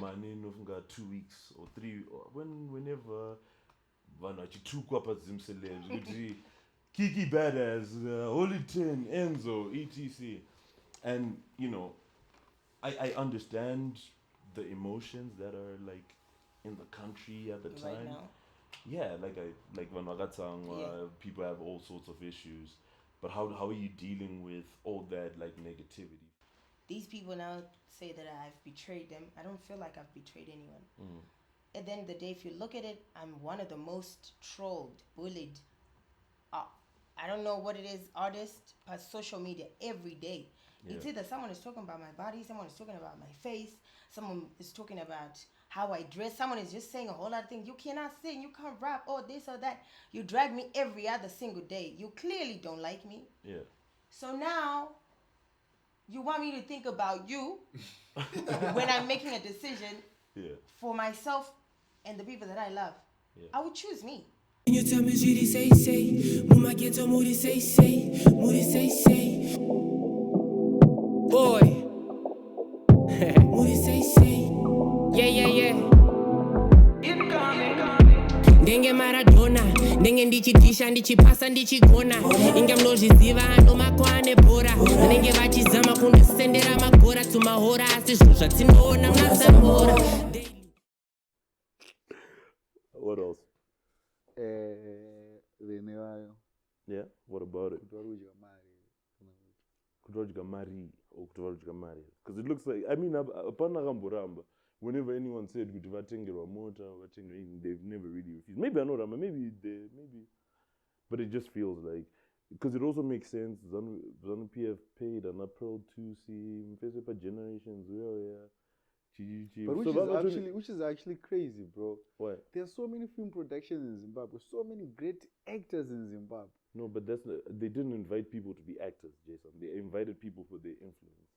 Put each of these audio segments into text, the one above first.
maneno funga 2 weeks or 3 or whenever vanhu vachitukwa padzim celebs kuti Kikky badass, Holy 10, Enzo, etc. And I understand the emotions that are like in the country at the time. Right now. Yeah, like when people have all sorts of issues. But how are you dealing with all that like negativity? These people now say that I've betrayed them. I don't feel like I've betrayed anyone. At the end of the day, if you look at it, I'm one of the most trolled, bullied. I don't know what it is, artists, but social media every day. Yeah. It's either someone is talking about my body, someone is talking about my face, someone is talking about how I dress, someone is just saying a whole lot of things. You cannot sing, you can't rap, or this or that. You drag me every other single day. You clearly don't like me. Yeah. So now, you want me to think about you when I'm making a decision for myself and the people that I love. Yeah. I would choose me. Can you tell me Judy say Mama get to Moody say Boy Moody say Yeah Ndenge Maradona Ndenge ndichidisha ndichipasa ndichigona Inga mnozviziva ndomakwane bhora Ndenge vachizama kundisendera magora tumahora asi zvinhu zvatinoona mnatsamora. What else? Yeah, what about it? Kutwadya mari or kutwadya mari. Because it looks like, I mean, whenever anyone said kuti vatengerwa mota, they've never really refused. Maybe I know Rama, maybe, but it just feels like, because it also makes sense. Zanu PF paid an April 2C, for generations. But which is actually crazy, bro. Why? There are so many film productions in Zimbabwe, so many great actors in Zimbabwe. No, but they didn't invite people to be actors, Jaysome. They invited people for their influence.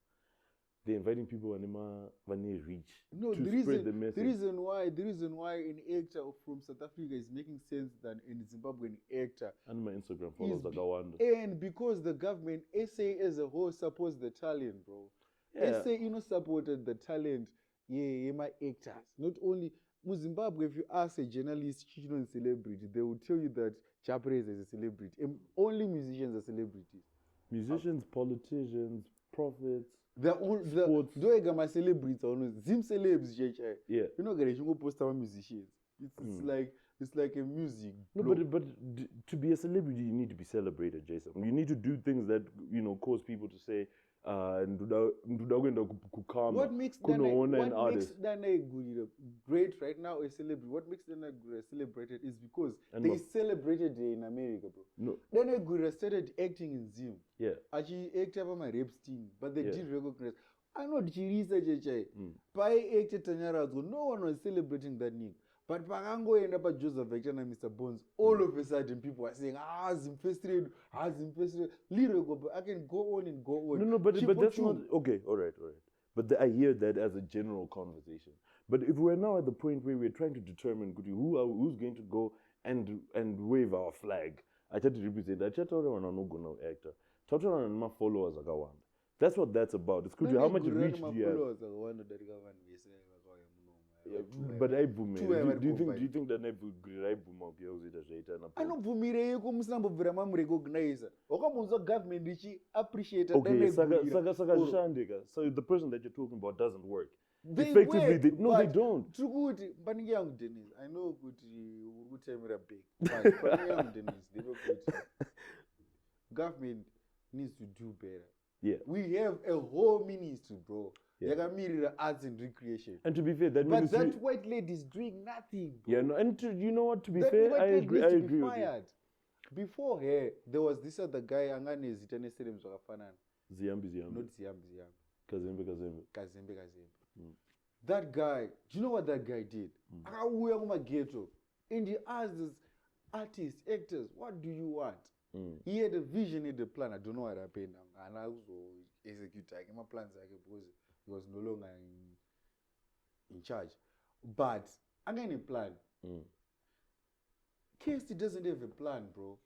They're inviting people when they reach to spread the message. The reason why an actor from South Africa is making sense than a Zimbabwean actor. And my Instagram followers like Gawanda. And because the government, SA as a whole, supports the talent, bro. Yeah. SA, supported the talent. Yeah, my actors. Not only Zimbabwe, if you ask a journalist, children celebrity, they will tell you that Japanese is a celebrity. And only musicians are celebrities. Musicians, politicians, prophets. They're all my celebrities. Zim celebs, yeah. You know, you post our musicians. It's like a music. No, but to be a celebrity, you need to be celebrated, Jaysome. You need to do things that cause people to say. What makes Dana great right now a celebrity? What makes Dana celebrated is because they celebrated in America, bro. No. Dana Gura started acting in Zim. Yeah. Actually acted about my rap team, but they didn't recognize. I know the by acted Tanyara, no one was celebrating that name. But Parango ended up at Joseph Vector and Mr. Bones. All of a sudden, people are saying, Zimfested. Little, I can go on and go on. No, but that's not okay. All right. But I hear that as a general conversation. But if we're now at the point where we're trying to determine who's going to go and wave our flag, I try to represent. I try to no actor. Try to my followers are one. That's what that's about. It's good. How much reach do you have? Yeah, but I boom. Do you think that I boom up here? I don't boom here. Come Muslim recognize. Government appreciate. Okay, Shandega. So the person that you're talking about doesn't work. They effectively, they don't. Too good. But young Dennis, I know good. Who tell me that big. But young Dennis, they don't good. Government needs to do better. Yeah, we have a whole ministry, bro. Yeah. They can mirror arts and recreation. And to be fair, that but that white lady is doing nothing, bro. Yeah, no, and you know what? To be fair, I agree with you. Before her, there was this other guy. Angane zitane stadiums wakafanana. Ziambi. Not Ziambi. Kazembe. That guy. Do you know what that guy did? Akauya kuma ghetto. And he asked these artists, actors, what do you want? He had a vision, he had a plan. I don't know what happened. And I also execute my plans because he was no longer in charge. But again, a plan. KST doesn't have a plan, bro.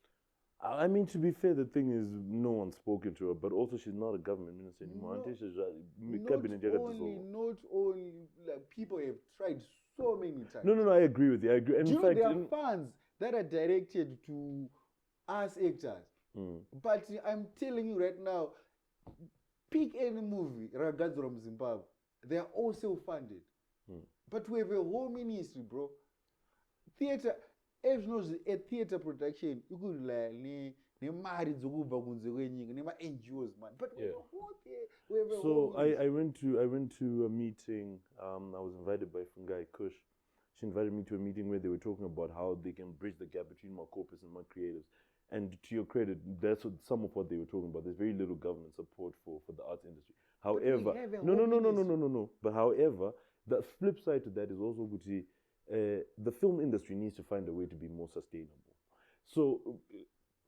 I mean, to be fair, the thing is, no one's spoken to her, but also she's not a government minister anymore. No. She's Not only, like, people have tried so many times. No, I agree with you. I agree. And Do in you know fact, there are funds that are directed to us actors? But I'm telling you right now, pick any movie, Ragazzi from Zimbabwe, they are all self-funded. But we have a whole ministry, bro. Theater, as you know, a theater production, you could like Mari dzokubva kunze kwenyika nema-NGOs, man. But we have a so whole I went to a meeting. I was invited by Fungai Kush. She invited me to a meeting where they were talking about how they can bridge the gap between my corpus and my creatives. And to your credit, that's some of what they were talking about. There's very little government support for the arts industry. However, no. But however, the flip side to that is also good. The film industry needs to find a way to be more sustainable. So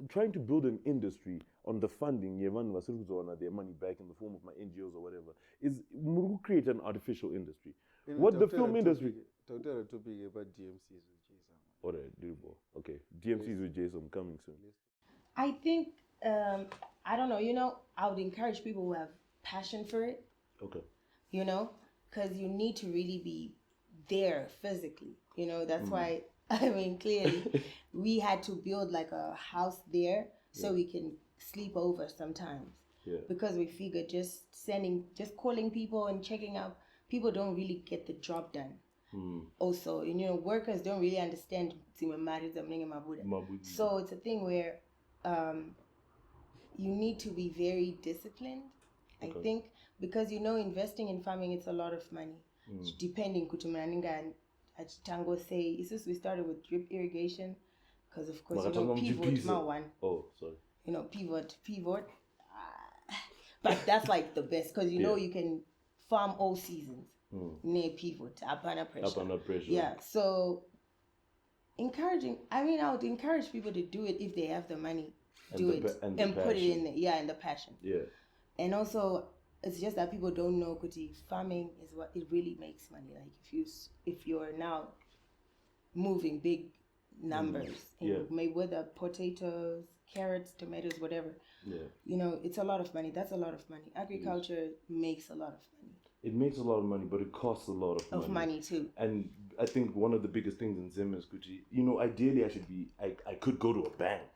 trying to build an industry on the funding, their money back in the form of my NGOs or whatever, is create an artificial industry. What the film industry... Talk to a topic about DMCs with Jaysome. Alright, doable. Okay, DMCs with Jaysome coming soon. I think, I don't know, I would encourage people who have passion for it. Okay. Because you need to really be there physically. That's why, I mean, clearly, we had to build like a house there so we can sleep over sometimes. Yeah. Because we figured just calling people and checking out, people don't really get the job done. Also, workers don't really understand. So it's a thing where you need to be very disciplined, I think, because investing in farming, it's a lot of money. Depending, Tango say, we started with drip irrigation, because of course, pivot, one. Oh, sorry. Pivot. But that's like the best, because you can farm all seasons. Near pivot, up under pressure. Yeah, so I would encourage people to do it if they have the money. And put it in there. Yeah, and the passion. Yeah. And also, it's just that people don't know, Kuti, farming is what it really makes money. Like if you're now moving big numbers, maybe whether potatoes, carrots, tomatoes, whatever. Yeah. It's a lot of money. That's a lot of money. Agriculture makes a lot of money. It makes a lot of money, but it costs a lot of money. Of money too. And I think one of the biggest things in Zim is, ideally I could go to a bank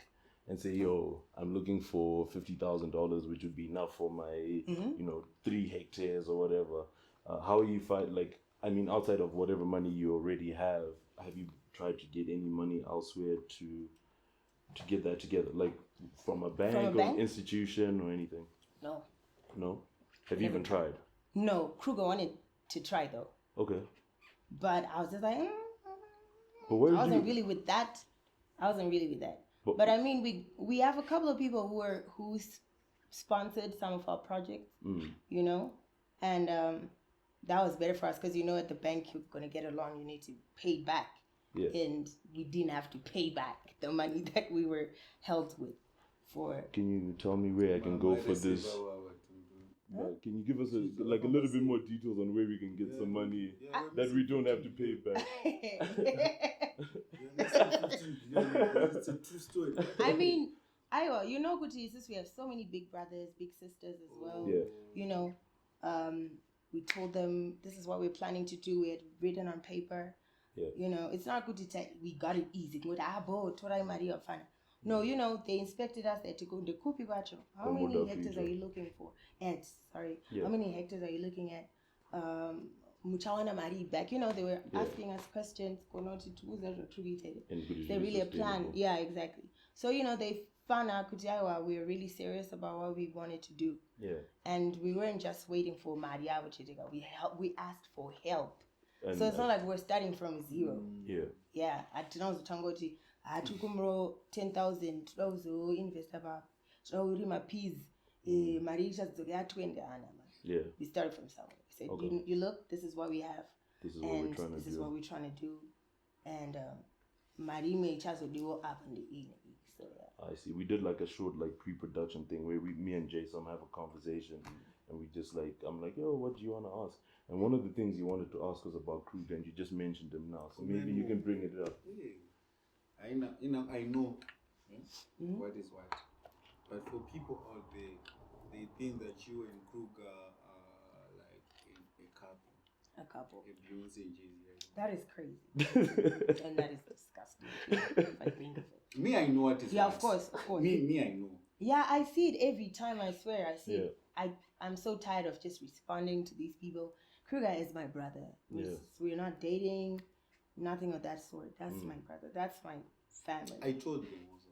and say, yo, I'm looking for $50,000, which would be enough for my, 3 hectares or whatever. How you find, outside of whatever money you already have you tried to get any money elsewhere to get that together? Like from a bank or institution or anything? No. No? Have you even tried? No. Kruger wanted to try though. Okay. But I was just like, But I wasn't really with that. But I mean, we have a couple of people who sponsored some of our projects, and that was better for us because at the bank you're gonna get a loan, you need to pay back, and we didn't have to pay back the money that we were held with for. Can you tell me where I can go for this? Can you give us a little bit more details on where we can get some money that we don't have to pay back? It's a true story. I mean, Guti, since we have so many big brothers, big sisters as well. Yeah. We told them this is what we're planning to do. We had written on paper. Yeah. It's not good to tell we got it easy. No, they inspected us. They had to go to Kupi Bacho. How many hectares are you looking for? How many hectares are you looking at? Muchawana Mari back. They were asking us questions. They really a plan. Yeah, exactly. So, they found out we were really serious about what we wanted to do. Yeah. And we weren't just waiting for Maria. We asked for help. And so it's not like we're starting from zero. Yeah. Yeah. At Tangoti, I took 10,000. Invest about. So we my peas. Marisha Yeah. We started from somewhere. We said, you look, this is what we have. This is what we're trying to do. This is what we're trying to do. And Marie may just do up in the evening. So yeah. I see. We did like a short pre-production thing where me and Jaysome have a conversation, and we just I'm like, yo, what do you want to ask? And one of the things you wanted to ask us about Kruger, and you just mentioned them now, so maybe you can bring it up. Yeah. I know What is what? But for people out there, they think that you and Kruger are like a couple. A couple. A Beyonce and Jay-Z. That is crazy. And that is disgusting. If I think of it. Me, I know what is. Yeah, what. of course. Me, I know. Yeah, I see it every time. I swear, I see it. I'm so tired of just responding to these people. Kruger is my brother. We're not dating, nothing of that sort. That's my brother. That's my family. I told them also.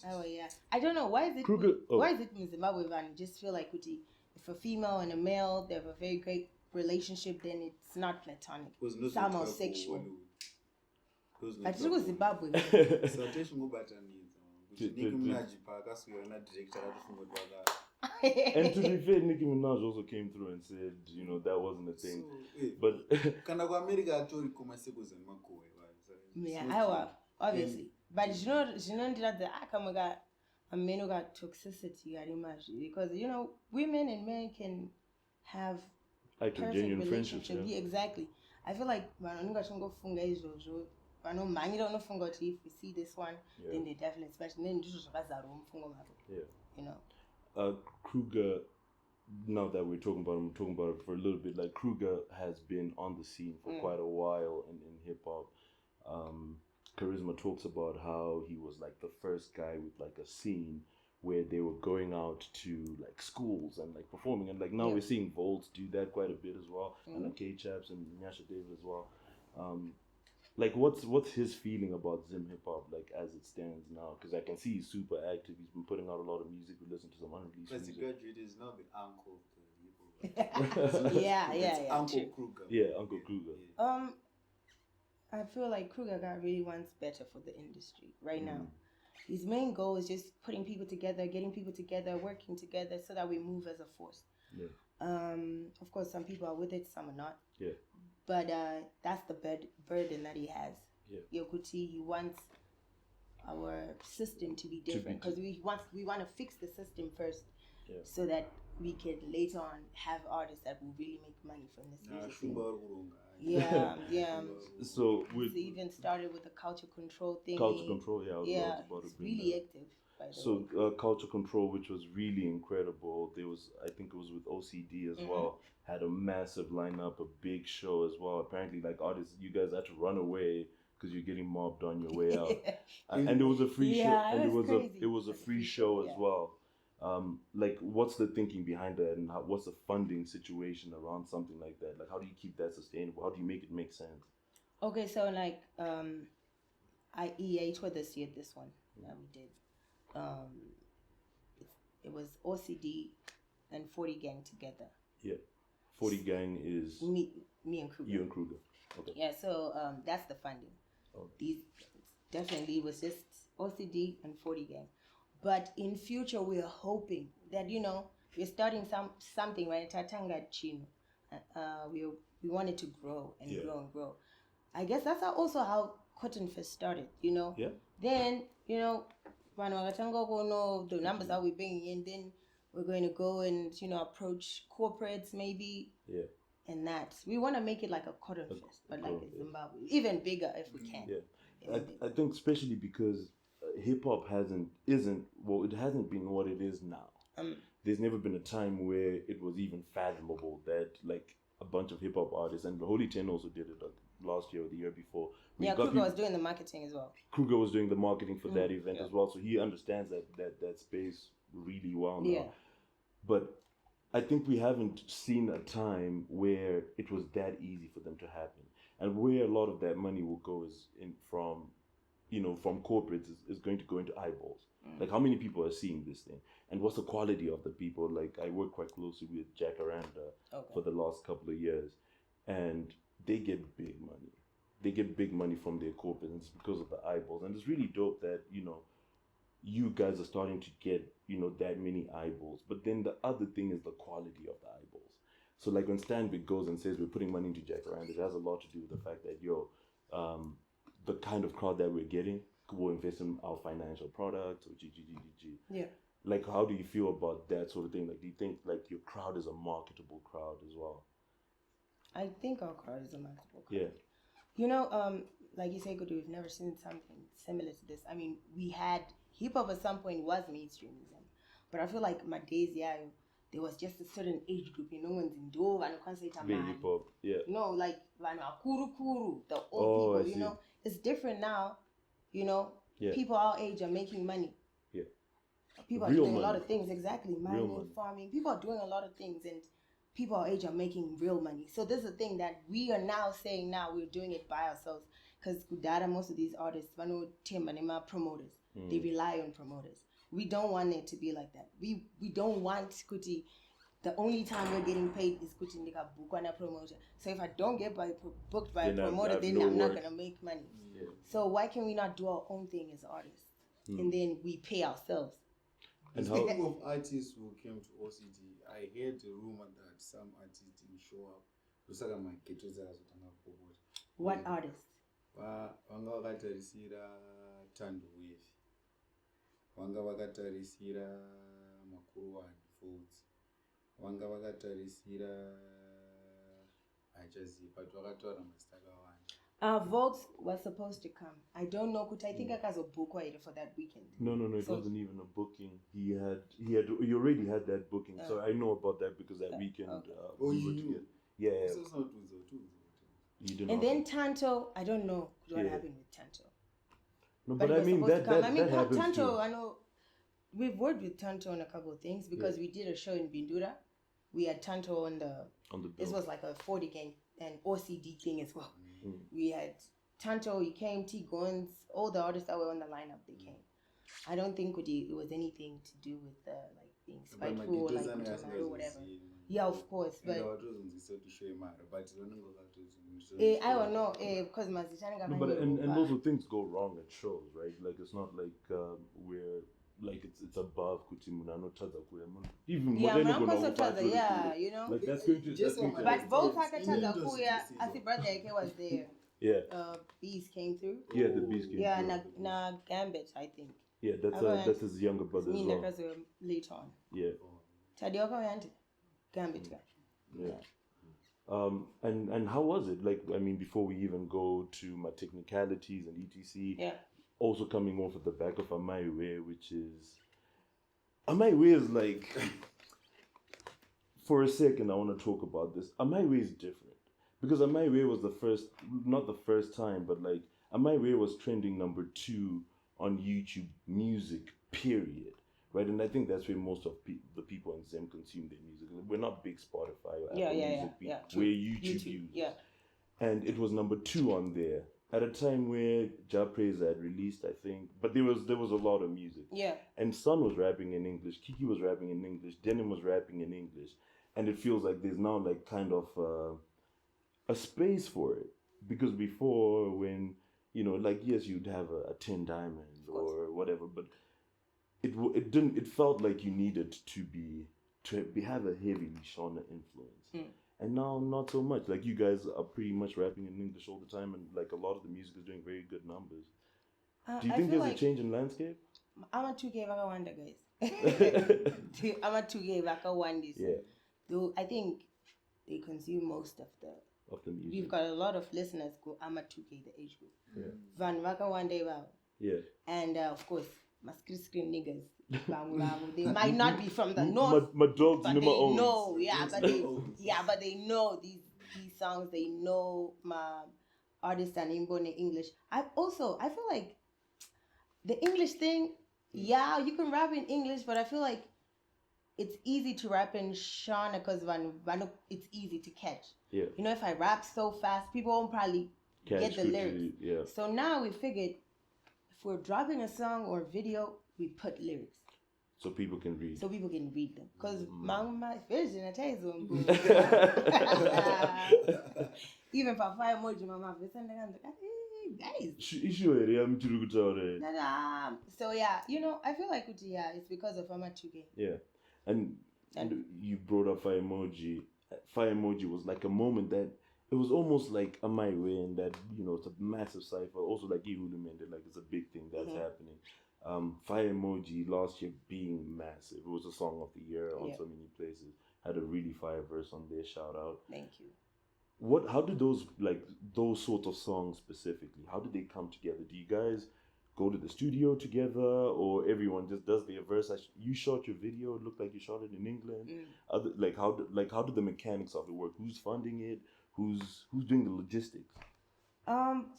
Oh yeah. I don't know why is it. Kruger, why is it in Zimbabwe? You just feel like if a female and a male they have a very great relationship, then it's not platonic. It's almost sexual. But it was Zimbabwe. And to be fair, Nicki Minaj also came through and said, you know, that wasn't a thing. But yeah, obviously. But you know that a men who got toxicity, I imagine, because you know, women and men can have perfect genuine friendships. Yeah, exactly. I feel like if we see this one, then they definitely smash. And then you know. Kruger, now that we're talking about it for a little bit. Like Kruger has been on the scene for quite a while in hip hop. Charisma talks about how he was like the first guy with like a scene where they were going out to like schools and like performing, and like now we're seeing Volts do that quite a bit as well, and like K-Chaps and Nyasha David as well. Like what's his feeling about Zim hip hop like as it stands now? Because I can see he's super active. He's been putting out a lot of music. We listen to some unreleased music. Graduate is now the uncle of the hip hop. yeah. Uncle Kruger. Yeah, Uncle Kruger. I feel like Kruger really wants better for the industry right now. His main goal is just putting people together, getting people together, working together so that we move as a force. Yeah. Of course, some people are with it, some are not. Yeah. But that's the burden that he has. Yeah. Yokuti, he wants our system to be different because we want to fix the system first, so that we can later on have artists that will really make money from this music. Yeah. So it even started with the culture control thing. Culture control, it's really active. By the so culture control, which was really incredible. There was, I think it was with OCD as well. Had a massive lineup, a big show as well. Apparently, like artists, you guys had to run away because you're getting mobbed on your way out. And it was a free show, and it was a free show as well. Like, what's the thinking behind that, and what's the funding situation around something like that? Like, how do you keep that sustainable? How do you make it make sense? Okay, so like, I EA for this year, this one that we did. It was OCD and 40 Gang together. Yeah, 40 Gang is me and Kruger. You and Kruger. Okay. Yeah, so that's the funding. Okay. These definitely was just OCD and 40 Gang. But in future, we are hoping that, you know, we're starting something, right? Tatanga Chino. We wanted to grow and grow and grow. I guess that's also how Cotton Fest started, you know? Yeah. Then, you know, the numbers that we're bringing in, then we're going to go and, you know, approach corporates maybe. Yeah. And that. We want to make it like a Cotton Fest, but like a Zimbabwe. Even bigger if we can. Yeah. I think especially because hip hop hasn't been what it is now. There's never been a time where it was even fathomable that like a bunch of hip hop artists, and Holy 10 also did it last year or the year before. Kruger was doing the marketing as well. Kruger was doing the marketing for that event as well, so he understands that space really well now. Yeah. But I think we haven't seen a time where it was that easy for them to happen, and where a lot of that money will go is from corporates is going to go into eyeballs. Like, how many people are seeing this thing, and what's the quality of the people? Like, I work quite closely with Jacaranda for the last couple of years, and they get big money. They get big money from their corporates, and it's because of the eyeballs. And it's really dope that, you know, you guys are starting to get, you know, that many eyeballs. But then the other thing is the quality of the eyeballs. So like when Stanbic goes and says we're putting money into Jacaranda, it has a lot to do with the fact that, the kind of crowd that we're getting will invest in our financial products or GGGG. Yeah. Like, how do you feel about that sort of thing? Like, do you think like your crowd is a marketable crowd as well? I think our crowd is a marketable crowd. Yeah. You know, like you say, good, we've never seen something similar to this. I mean, we had hip hop at some point was mainstreamism, but I feel like my days, yeah, there was just a certain age group, you know, one's in Dove and can't say hip hop, yeah. You know, like Kuru Kuru, the old Oh, people, I you see. know, it's different now. You know, Yeah. people our age are making money. Yeah. People Real are doing money. a lot of things, exactly. Real Mining, money. farming. People are doing a lot of things, and people our age are making real money. So this is the thing that we are now saying now we're doing it by ourselves. Because Kudara, most of these artists, promoters, they rely on promoters. We don't want it to be like that. We don't want Kuti. The only time we're getting paid is Kuti Nika Bukwana promoter. So if I don't get booked by a promoter, then I'm not gonna make money. Yeah. So why can we not do our own thing as artists? And then we pay ourselves. And speaking of artists who came to OCD, I heard a rumor that some artists didn't show up. What artists? Vanga vakatarisira Tando Wave, vanga vakatarisira Makuru Folds, vanga vakatarisira Achazi, but vakataura mazita akawanda. Volts was supposed to come. I don't know. I think Akazobukwa for that weekend. No, it wasn't even a booking. He already had that booking. So I know about that because that weekend. Okay. We were together. Yeah. So it's not Uzo. You didn't And know. then Tanto, I don't know what happened with Tanto. No, But but I it was mean supposed that to come. that I mean, that happens Tanto, too. I know we've worked with Tanto on a couple of things because we did a show in Bindura. We had Tanto on the bill. This was like a 40 game and OCD thing as well. We had Tanto, he came, T Guns, all the artists that were on the lineup, they came. I don't think it was anything to do with like being spiteful or like or whatever. Yeah, of course, but I don't know because No, but and also things go wrong at shows, right? Like it's not like we're like it's above Kutimuna no Chaza Kuya. Even yeah, you know. Like that's going to But both Chaza Kuya, as the brother was there. Yeah. Bees came through. Yeah, the Bees came yeah, through. Na Gambit, I think. Yeah, that's his younger brother as well. Later on. Yeah. Tadioka went Gambit. Yeah. And how was it? Like, I mean, before we even go to my technicalities and etc. Yeah. Also coming off at the back of Mahere, which is Mahere is like. For a second, I want to talk about this. Mahere is different because Mahere was not the first time, but like Mahere was trending number 2 on YouTube music, period. Right, and I think that's where most of the people in Zim consume their music. We're not big Spotify or Apple Music people. We're YouTube users. Yeah. And it was number 2 on there at a time where Japraise had released, I think. But there was a lot of music. Yeah. And Sun was rapping in English, Kikky was rapping in English, Denim was rapping in English. And it feels like there's now like kind of a space for it. Because before when, you know, like yes, you'd have a 10 Diamonds or whatever, but it felt like you needed to have a heavily Shona influence. And now not so much. Like you guys are pretty much rapping in English all the time and like a lot of the music is doing very good numbers. Do you think there's a change in landscape? I'm a 2K Vakawanda, guys. I'm a 2K Vakawandis. Yeah. Though I think they consume most of the music. We've got a lot of listeners go I'm a 2K, the age group. Yeah. Van Vakawande Wow. Yeah. And of course my screen niggas. They might not be from the north. My dogs but know they my own. know, but they know these songs. They know my artists and in English. I feel like the English thing. Yeah, you can rap in English, but I feel like it's easy to rap in Shona because it's easy to catch. Yeah. You know, if I rap so fast, people won't probably get the lyrics. Yeah. So now we figured if we're dropping a song or video, we put lyrics. So people can read. So people can read them. Because my vision, I tell you, even for 5 emoji, my vision, guys. So yeah, you know, I feel like it's because of Ama 2K. Yeah. And you brought up Fire Emoji. Fire Emoji was like a moment that it was almost like a my way in that, you know, it's a massive cipher. Also like AneUnhu meant like it's a big thing that's happening. Fire Emoji last year being massive. It was a song of the year on so many places. Had a really fire verse on there, shout out. Thank you. how did those sorts of songs specifically, how did they come together? Do you guys go to the studio together, or everyone just does their verse? You shot your video, it looked like you shot it in England. How did the mechanics of it work? Who's funding it? Who's doing the logistics?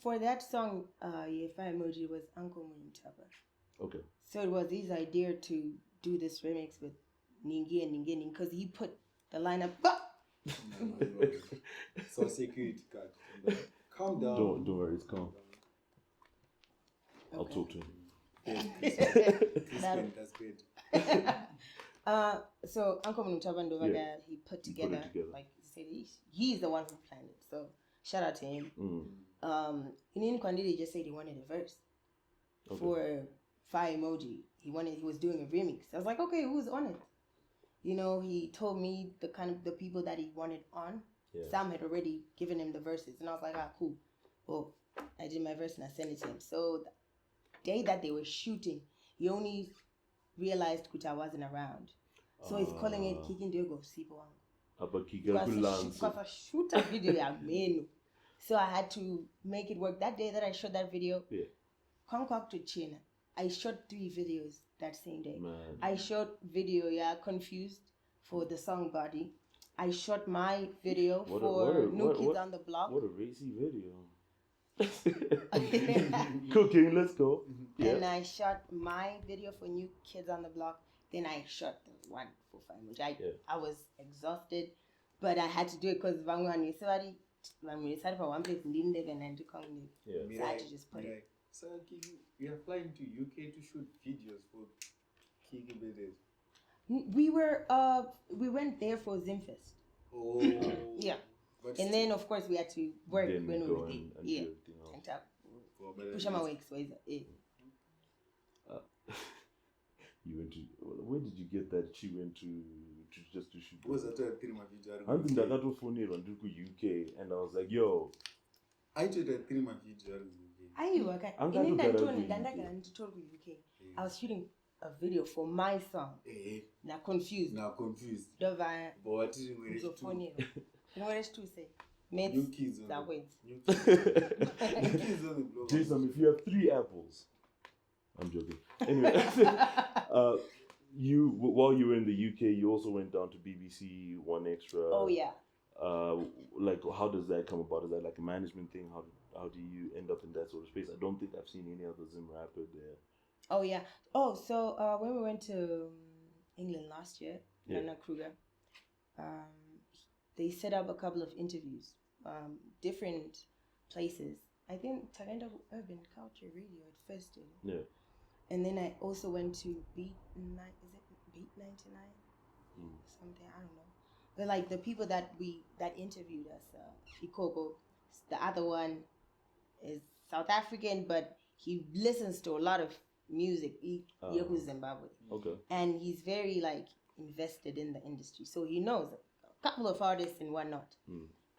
For that song, if I emoji was Uncle Muntaba. Okay. So it was his idea to do this remix with Ningi and Ningeni, because he put the lineup. So security card. Calm down. Don't worry, it's calm. Okay. I'll talk to him. That's good. So Uncle Muntaba Ndovaga, he put together, like he said, he's the one who planned it. So shout out to him. In Kwandidi, he just said he wanted a verse for Fire Emoji. He was doing a remix. I was like, okay, who's on it? You know, he told me the people that he wanted on. Yeah. Sam had already given him the verses, and I was like, cool. Well, I did my verse and I sent it to him. So the day that they were shooting, he only realized that I wasn't around. So he's calling it Kikky Ndego Sipo Wangu. Shoot a video, so I had to make it work. That day that I shot that video, to China. I shot 3 videos that same day. Man. I shot video, Confused, for the song Body. I shot my video for New Kids on the Block. What a racy video. Cooking, let's go. Yeah. And I shot my video for New Kids on the Block. Then I shot the one for Family. I was exhausted, but I had to do it because Vangwani Sari for one place didn't live and to come live. So I had to just put it. So you are flying to UK to shoot videos for Kikky videos. We went there for Zimfest. Oh. Yeah. And then of course we had to work when we were there. Yeah. Push my way. You went to, where did you get that she went to just to shoot? Was that a 3 video? I think that was funny on UK, and I was like, yo. I did a 3 video. I was shooting a video for my song. Now confused. But what did you funny. You know what to say? New kids on the block. Jaysome, if you have 3 apples. I'm joking. Anyway, while you were in the UK, you also went down to BBC One Extra. Oh yeah. How does that come about? Is that like a management thing? How do you end up in that sort of space? I don't think I've seen any other Zim rapper there. Oh yeah. Oh, so when we went to England last year, Nana Kruger, they set up a couple of interviews, different places. I think Tatenda Urban Culture Radio at first did. Yeah. And then I also went to Beat 99? Something, I don't know. But like the people that interviewed us, Ikoko, the other one is South African, but he listens to a lot of music. Yoku Zimbabwe. Okay. And he's very invested in the industry, so he knows a couple of artists and whatnot.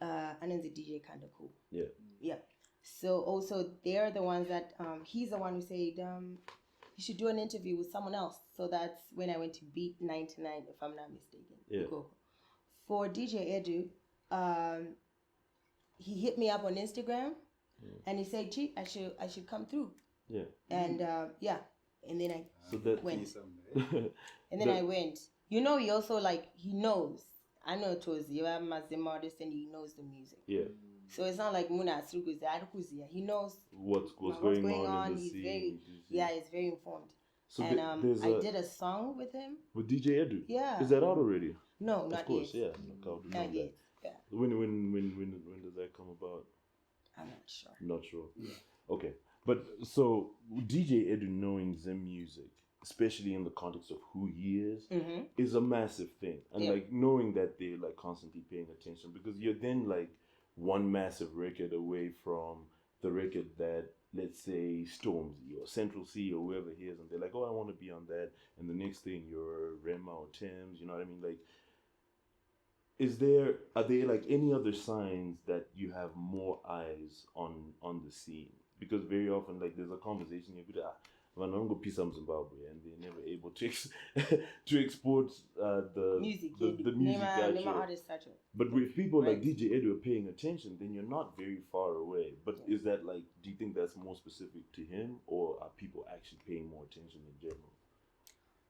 And then the DJ kind of cool. Yeah. Yeah. So also they're the ones that he's the one who said you should do an interview with someone else. So that's when I went to Beat 99, if I'm not mistaken. Yeah. For DJ Edu, he hit me up on Instagram, and he said, "Gee, I should come through." Yeah. And and then I went. And then I went. You know, he also he knows. I know it was you are Mazim artist, and he knows the music. Yeah. So it's not like Muna Sruguzia. He knows what's going on in the he's scene. He's very informed. So and I did a song with him. With DJ Edu? Yeah. Is that out already? No, not yet. Of course, yet. Yeah. Not yet. Yeah. When does that come about? I'm not sure. Not sure. Yeah. Okay. But so DJ Edu knowing Zim music, especially in the context of who he is a massive thing. And knowing that they're constantly paying attention, because you're then one massive record away from the record that, let's say, Stormzy or Central C or whoever hears, and they're like, oh, I want to be on that. And the next thing you're Rema or Thames, you know what I mean? Are there any other signs that you have more eyes on the scene? Because very often there's a conversation you could vanongo pisa Zimbabwe, and they're never able to to export the music. the music out here. Artists such a. But with people like Right. DJ Edu are paying attention, then you're not very far away. But is that like, do you think that's more specific to him, or are people actually paying more attention in general?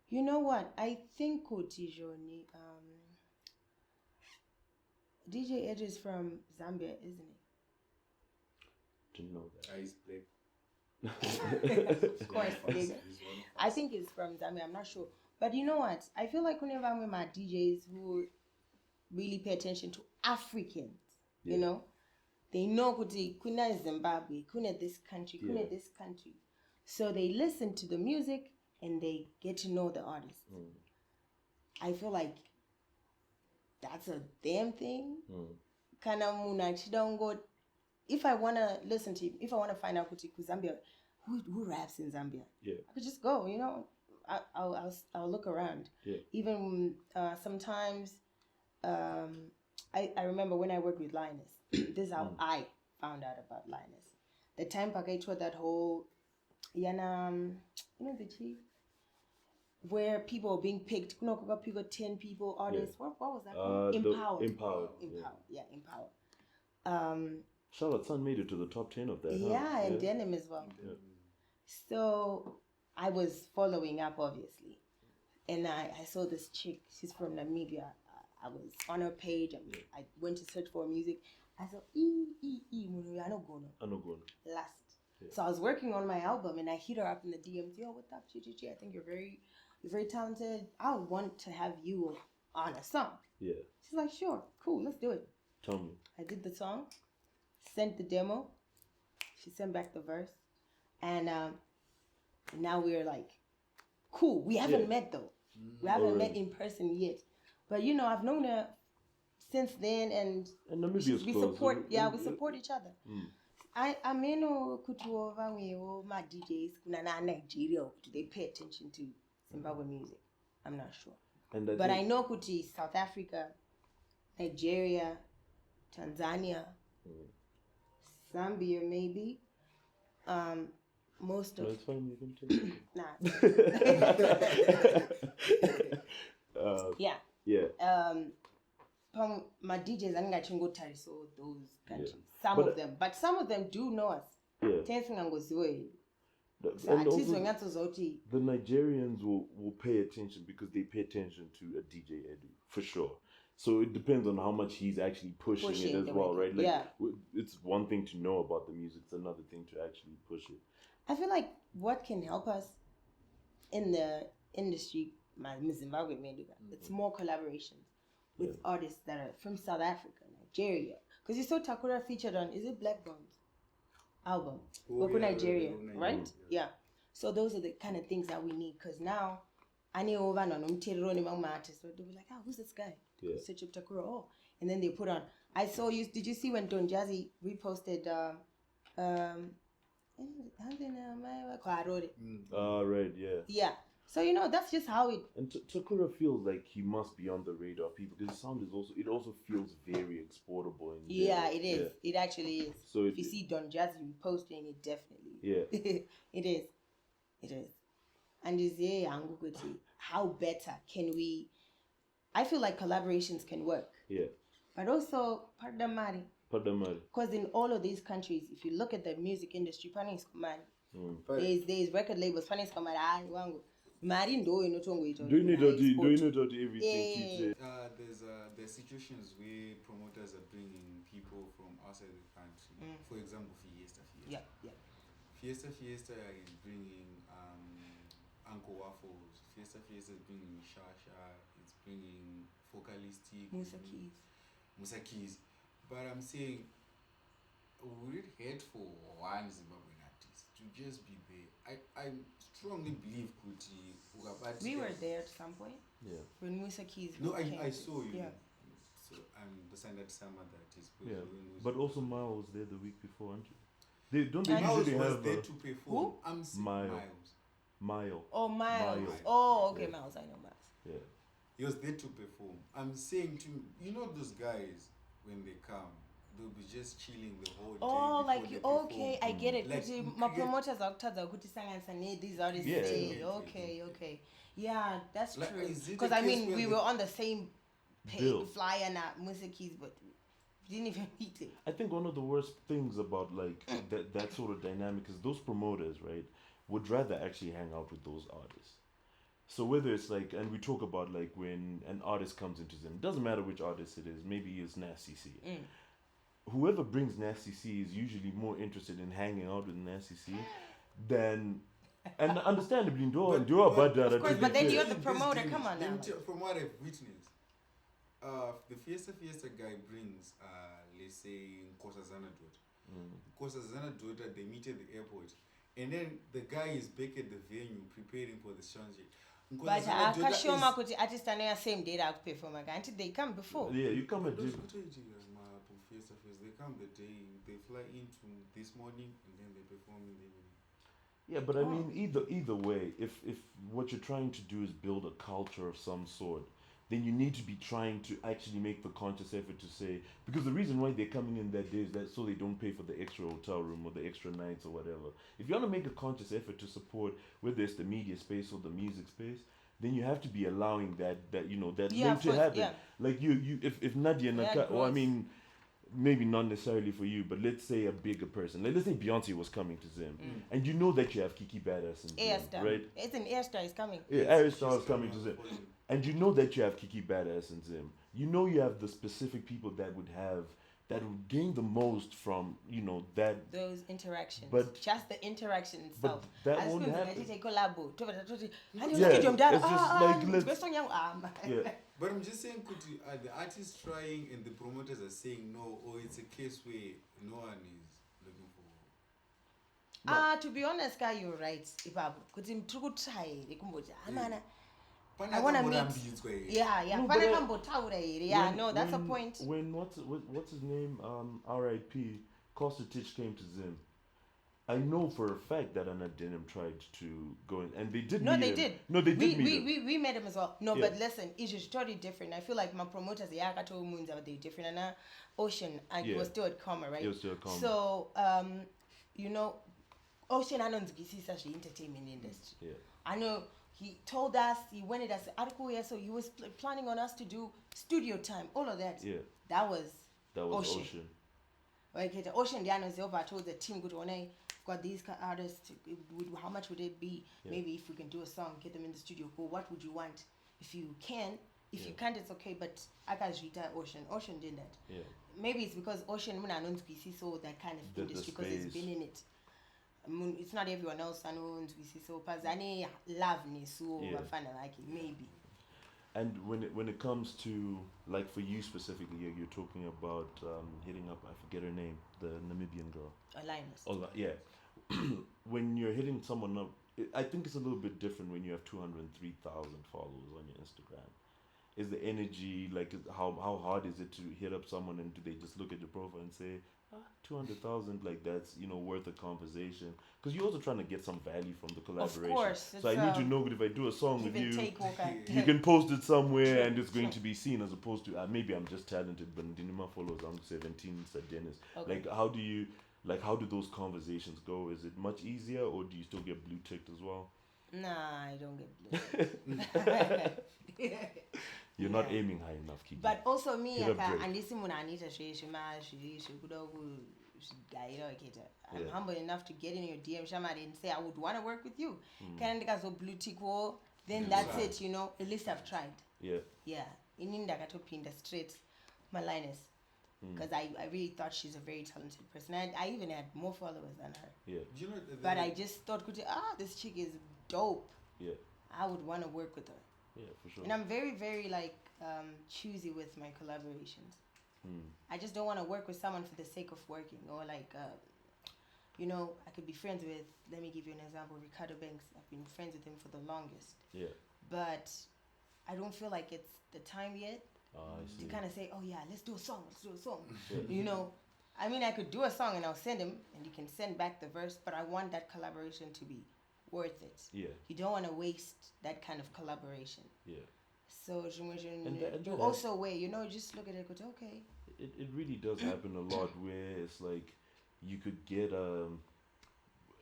You know what? I think Kotijoni, DJ Edu is from Zambia, isn't he? Didn't know that. He's black. Of course, big. I think it's from Zambia. I'm not sure, but you know what? I feel like whenever I'm with my DJs who really pay attention to Africans, you know, they know kuti kuna Zimbabwe, kuna this country, kuna this country, so they listen to the music and they get to know the artist. I feel like that's a damn thing. Kana muna chidongo. If I want to listen to, if I want to find out kuti Zambia, who raps in Zambia, I could just go, you know. I'll look around. Even sometimes, I remember when I worked with Linus. This is how I found out about Linus. The time I told that whole, you know the chief, where people were being picked. People, 10 people, artists. What was that called? Empowered. Empowered. Yeah, Empowered. Charlotte Sun made it to the top 10 of that. Yeah, and Denim as well. Yeah. So I was following up, obviously, and I saw this chick. She's from Namibia. I was on her page, and I went to search for her music. I saw AneUnhu. last. So I was working on my album, and I hit her up in the DMs. Yo, what's up, Chichichi? I think you're very talented. I would want to have you on a song. Yeah. She's like, sure, cool, let's do it. Tell me. I did the song, sent the demo. She sent back the verse, and now we're like, cool. We haven't met though. We haven't met in person yet, but you know, I've known her since then, and Namibia's we close. support. Yeah, we support each other. I ameno kutuova wewo my DJs kuna na Nigeria. Do they pay attention to Zimbabwe music? I'm not sure. But I know kuti South Africa, Nigeria, Tanzania, Zambia maybe. Most of. No, it's fine. You can take it. Nah. Yeah. Yeah. My DJs, I'm going to tariso those countries. Some of them, but some of them do know us. Yeah. And also, the Nigerians will pay attention because they pay attention to a DJ Edu, for sure. So it depends on how much he's actually pushing it as well, right? Like, it's one thing to know about the music, it's another thing to actually push it. I feel like what can help us in the industry, Zimbabwe, it's more collaborations with artists that are from South Africa, Nigeria. Because you saw Takura featured on, is it Black Bones album? Nigeria, right? Yeah. So those are the kind of things that we need. Because now, AneUnhu artists, they'll be like, oh, who's this guy? Yeah. Search up Takura, oh. And then they put on, I saw you, did you see when Don Jazzy reposted, Right, yeah. Yeah. So, you know, that's just how it... And Takura feels like he must be on the radar of people because his sound is also feels very exportable. Yeah, it is. Yeah. It actually is. So if you see Don Jazzy reposting it, definitely. Yeah. It is. It is. And is how better can we... I feel like collaborations can work. Yeah. But also, Pardamari. Because in all of these countries, if you look at the music industry, there's record labels. Do you know everything? There's situations where promoters are bringing people from outside the country. For example, Fiesta. Yeah. Fiesta is bringing Uncle Waffles. Fiesta is bringing Shasha. It's bringing Focalistic. Musa Keys. But I'm saying, would it hurt for one Zimbabwean artist to just be there? I strongly believe Kuti. We were there at some point. Yeah. When Musa Keys. No, I saw you. Yeah. So I'm the standard summer that is. Yeah. But also Miles was there the week before, aren't you? They Miles usually was have there to perform. Who? I'm saying Miles. Oh, Miles. Miles. Oh, okay, Yeah. Miles. I know Miles. Yeah. He was there to perform. I'm saying to you know those guys when they come, they'll be just chilling the whole day. Oh, like you, before they okay, perform. I get it. Like, Kuti you my get- promoters are kuti sanganisa ne these artists Yeah. say, Yeah. okay. Yeah, that's Like, true. is it Because a I case mean, where we the- were on the same Bill. flyer na Musikis, but we didn't even meet it. I think one of the worst things about like that sort of dynamic is those promoters, right, would rather actually hang out with those artists. So whether it's like, and we talk about like when an artist comes into them, doesn't matter which artist it is, maybe it's Nasty C. Whoever brings Nasty C is usually more interested in hanging out with Nasty C than, and understandably, But- Of course, but then This you're the thing promoter. is- Come on let me now. tell- from what I've witnessed, the Fiesta guy brings, let's say, Nkosazana daughter. Nkosazana daughter, they meet at the airport. And then the guy is back at the venue preparing for the Shanje. But akashoma kuti artist anoya same day akuperform again. They come before. Yeah, you come and do. Fiesta. They come the day, they fly into this morning and then they perform in the evening. Yeah, but I mean, either way, if what you're trying to do is build a culture of some sort, then you need to be trying to actually make the conscious effort to say, because the reason why they're coming in that day is that so they don't pay for the extra hotel room or the extra nights or whatever. If you want to make a conscious effort to support, whether it's the media space or the music space, then you have to be allowing that you know that Yeah, link of to course, happen. yeah. Like you if Nadia Yeah, Naka, or I growth. mean, maybe not necessarily for you, but let's say a bigger person. Like let's say Beyonce was coming to Zim, and you know that you have Kikky Badass and Zim, Airstar. right? It's an Airstar is coming. Yeah, Aristar is coming to Zim. And you know that you have Kikky Badass and Zim. You know you have the specific people that would gain the most from, you know, that. Those interactions. But- just the interaction But itself. that I just won't feel happen. that it's a collabo. Yeah, it's just like, let's- Yeah. But I'm just saying, are the artists trying and the promoters are saying no, or it's a case where no one is looking for. To be honest, guy, you're right. Ipapo. Kuti mtrukutrai rekumboti. Amana. Pana I wanna kamborambidzwa meet. here. Yeah. No, Pana but, kambotaura here. Yeah, no, that's a point. When what's his name? R.I.P. Kostetich came to Zim. I know for a fact that Anna Denim tried to go in, and they did. No, meet they him. did. No, they did meet him. We met him as well. No, Yeah. but listen, it's totally different. I feel like my promoters, Yakato Moons, are they different. And Ocean, and Yeah. was still at Comma, right? He was still at Comma. So, you know, Ocean, I know he's such the entertainment industry. Yeah. I know he told us, he wanted us article here, so he was planning on us to do studio time, all of that. Yeah. That was Ocean. Okay, the Ocean Diana is over. I told the team, good one, got these artists. How much would it be? Yeah. Maybe if we can do a song, get them in the studio. Cool. What would you want? If you can, if Yeah. you can't, it's okay. But I got Rita Ocean. Ocean did that. Yeah. Maybe it's because Ocean, when I know so that kind of The industry because it's space. been in it. It's not everyone else. I know so Pazani love me so Yeah. I find like it maybe. And when it comes to, like, for you specifically, you're talking about hitting up, I forget her name, the Namibian girl. Alliance. Oh, yeah. When you're hitting someone up, I think it's a little bit different when you have 203,000 followers on your Instagram. Is the energy, like, how hard is it to hit up someone, and do they just look at your profile and say, 200,000, like, that's, you know, worth a conversation? Because you're also trying to get some value from the collaboration. Of course. So I need to know that if I do a song with Give and you, take walker. you can post it somewhere True, and it's going true. to be seen, as opposed to maybe I'm just talented, but Dinima follows, I'm 17, Sir Dennis. Okay. Like, how do those conversations go? Is it much easier, or do you still get blue ticked as well? Nah, I don't get blue. You're not Yeah. aiming high enough, Kikky. But also me, Hit up Drake. andisi munhu anoita zvekuda I'm Yeah. humble enough to get in your DM shamari and say I would want to work with you. Kana ndikazo blue tick wo, then that's it, you know. At least I've tried. Yeah. Yeah. Inini ndakatopinda straight Malinus. Because I really thought she's a very talented person. I even had more followers than her. Yeah. You know, But I just thought, this chick is dope. Yeah. I would want to work with her. Yeah, for sure. And I'm very, very choosy with my collaborations. I just don't want to work with someone for the sake of working, or like, you know, I could be friends with. Let me give you an example. Ricardo Banks. I've been friends with him for the longest, Yeah. but I don't feel like it's the time yet I to see. kind of say, oh yeah, let's do a song. Yeah. You know, I mean, I could do a song and I'll send him, and you can send back the verse, but I want that collaboration to be worth it. Yeah. You don't want to waste that kind of collaboration. Yeah. So And you that also weigh, you know, just look at it, go, okay, it really does happen a lot where it's like you could get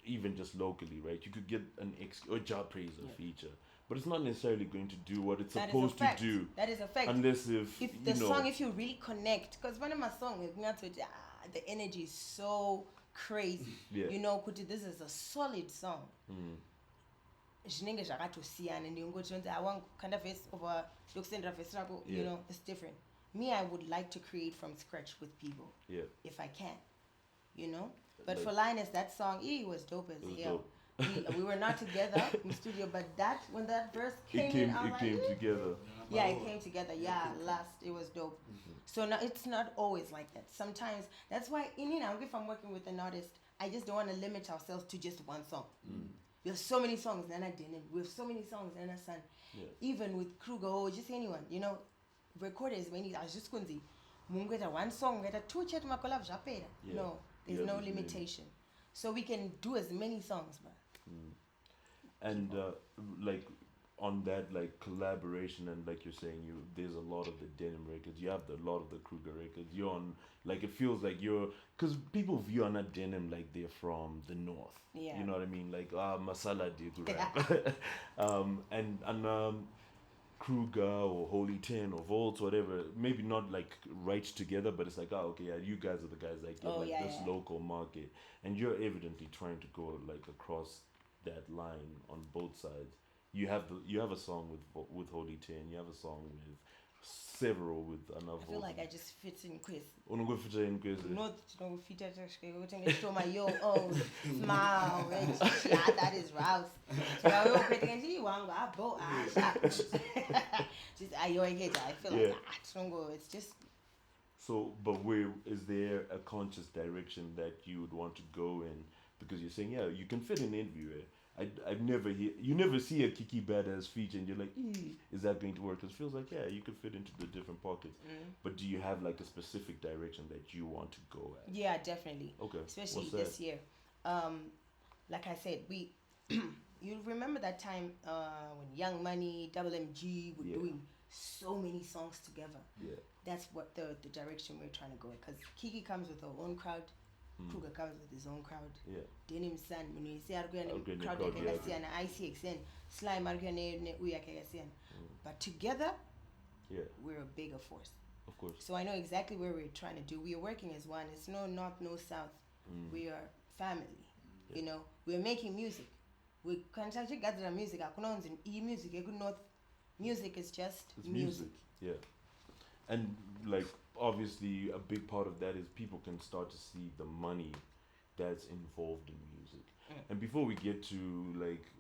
even just locally, right? You could get an or job praiser feature, but it's not necessarily going to do what it's supposed to do. That is a fact. Unless if the song, if you really connect, because one of my songs, the energy is so crazy. Yeah. You know, Kuti, this is a solid song. Zvinenge zvakatosiyana ndingoti I want kind of face over ndokusendera face rako, you know, it's different. Me, I would like to create from scratch with people. Yeah. If I can. You know? But for Linus, that song, it was dope as hell. We were not together in the studio, but when that verse came in, it came together. Yeah, it came together. Yeah, it was dope. So now it's not always like that. Sometimes that's why if I'm working with an artist, I just don't want to limit ourselves to just one song. We have so many songs, Nana Denim. We have so many songs, Nana San. Yeah. Even with Kruger or just anyone, you know, recorders when I was just going to one song, get a two chat makolab japera. No, there's no limitation. So we can do as many songs, but. And like on that like collaboration and like you're saying there's a lot of the Denim records, you have a lot of the Kruger records, you're on like it feels like you're because people view on that Denim like they're from the north, you know what I mean, like masala rap. and Kruger or Holy 10 or Volts, whatever, maybe not like right together, but it's like, you guys are the guys that get this local market, and you're evidently trying to go like across that line on both sides. You have a song with Holy 10, you have a song with several with another. I feel like I just fit in quiz. Ungo fit in quiz. Not fit at show my smile. Yeah, that is Rouse. I feel like it's just. So, but is there a conscious direction that you would want to go in? Because you're saying, you can fit in everywhere. You never see a Kikky badass feature and you're like, is that going to work? Because it feels like, you could fit into the different pockets. But do you have like a specific direction that you want to go at? Yeah, definitely. Okay. Especially this year. Like I said, you remember that time when Young Money, Double MG were doing so many songs together. Yeah. That's what the direction we're trying to go at. Because Kikky comes with her own crowd. Kruger comes with his own crowd. Yeah. Denim San, when you see crowd and ICXN, Slime but together, we're a bigger force. Of course. So I know exactly where we're trying to do. We are working as one. It's no north, no south. We are family. You know, we're making music. We can't gather music. Music, north. Music is just music. Yeah. And like obviously a big part of that is people can start to see the money that's involved in music. And before we get to like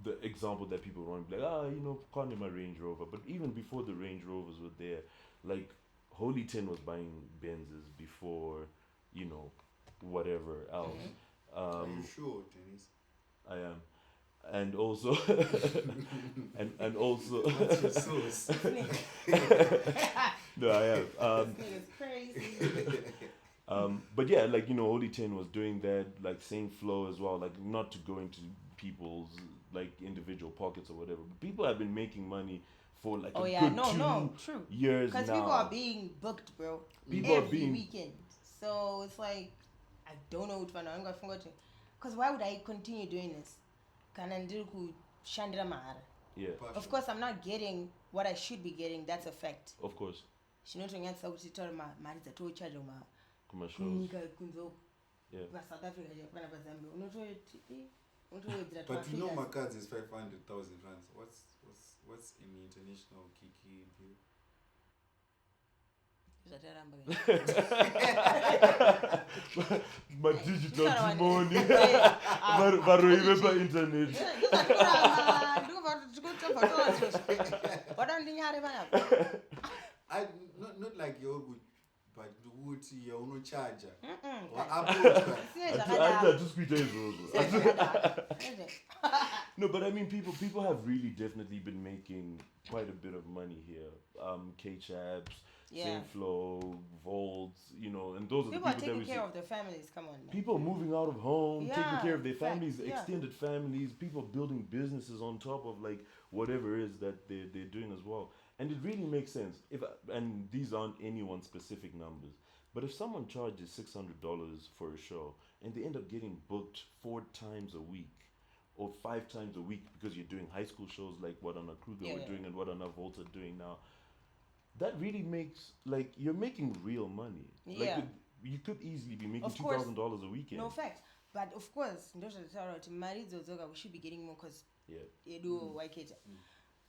the example that people want to be like, can't name my Range Rover, but even before the Range Rovers were there, like Holy 10 was buying Benzes before, whatever else. Are you sure, Dennis? I am. And also and also what's your source? No, I am. It's crazy. But yeah, like Holy 10 was doing that, like same flow as well, like not to go into people's like individual pockets or whatever. But people have been making money for like true. years now. Because people are being booked, bro. Every weekend. So it's like I don't know which one I'm going to forget. Because why would I continue doing this? Yeah. Of course, I'm not getting what I should be getting. That's a fact. Of course. Yeah. South Africa. But my cards is 500,000 rands. What's in the international Kikky deal? My digital money. But remember internet. Not like your good, but the wood your own charger. No, but I mean people have really definitely been making quite a bit of money here. K-Chaps, Same Flow, Volts, and those people are the people taking care of their families. Come on, man. People moving out of home, taking care of their families, extended families, people building businesses on top of like whatever it is that they're doing as well. And it really makes sense. And these aren't anyone's specific numbers, but if someone charges $600 for a show and they end up getting booked 4 times a week or 5 times a week because you're doing high school shows like what Ana Kruger were doing and what Ana Volta are doing now, that really makes, like, you're making real money. Yeah. Like, you could easily be making Of course. $2,000 a weekend. No facts. But of course, we should be getting more because you do YK.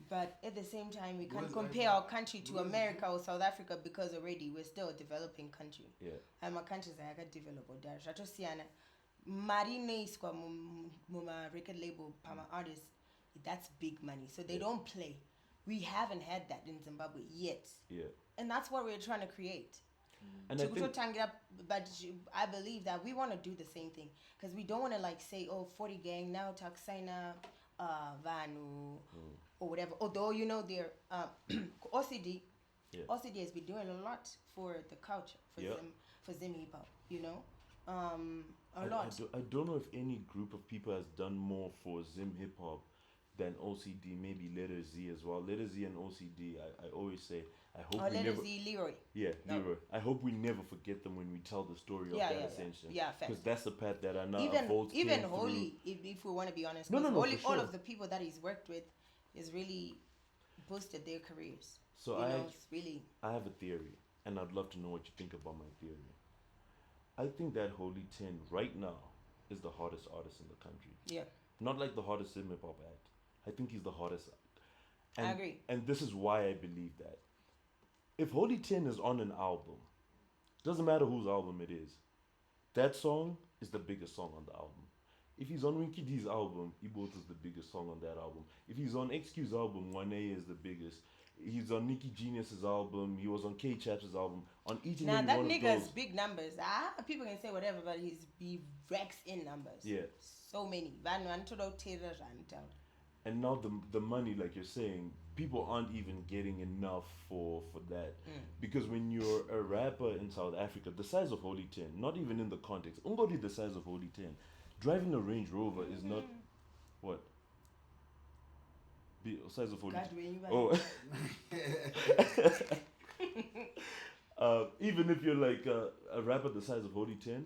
But at the same time, we can't compare our country to America or South Africa because already we're still a developing country. Yeah. And my countries are going to develop. Marine Squad, my record label, Pama artists, that's big money. So they don't play. We haven't had that in Zimbabwe yet. Yeah. And that's what we're trying to create. And I believe that we want to do the same thing. Because we don't want to like say, 40 gang, now Taksaina, Zanu, or whatever. Although, you know, they're OCD. Yeah. OCD has been doing a lot for the culture, for Zim hip hop, you know? A lot. I don't know if any group of people has done more for Zim hip hop than OCD, maybe Letter Z as well. Letter Z and OCD, I always say, I hope we never... Leroy. Yeah, no. Leroy. I hope we never forget them when we tell the story of that ascension. Yeah, because that's the path that I know even Holy, if we want to be honest. No, Holy, for sure. All of the people that he's worked with is really boosted their careers. So I have a theory, and I'd love to know what you think about my theory. I think that Holy 10 right now is the hottest artist in the country. Yeah. Not like the hottest hip hop act. I think he's the hottest. And, I agree. And this is why I believe that. If Holy 10 is on an album, doesn't matter whose album it is, that song is the biggest song on the album. If he's on Winky D's album, Ibot is the biggest song on that album. If he's on XQ's album, 1A is the biggest. He's on Nicky Genius's album. He was on K Chap's album. On each and every one of those. Now that nigga's big numbers. People can say whatever, but he racks in numbers. Yeah. So many. And now the money, like you're saying, people aren't even getting enough for that. Because when you're a rapper in South Africa, the size of Holy 10, not even in the context, Ungodi the size of Holy 10, driving a Range Rover is not... What? The size of Holy 10. Even if you're like a rapper the size of Holy 10,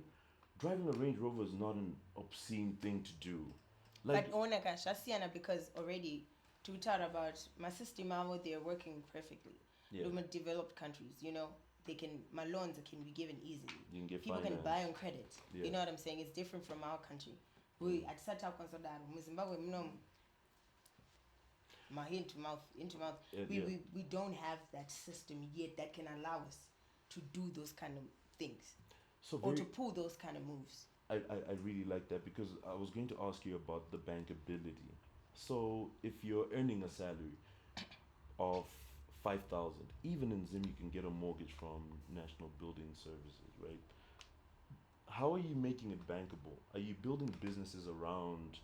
driving a Range Rover is not an obscene thing to do. Like, but because already to talk about my sister Mamo, they're working perfectly. Yeah. Developed countries, you know, my loans can be given easily. You can get people finance. Can buy on credit. Yeah. You know what I'm saying? It's different from our country. We at Sata Zimbabwe, into mouth. We don't have that system yet that can allow us to do those kind of things or to pull those kind of moves. I really like that because I was going to ask you about the bankability. So if you're earning a salary of 5,000, even in Zim you can get a mortgage from National Building Services, right? How are you making it bankable? Are you building businesses around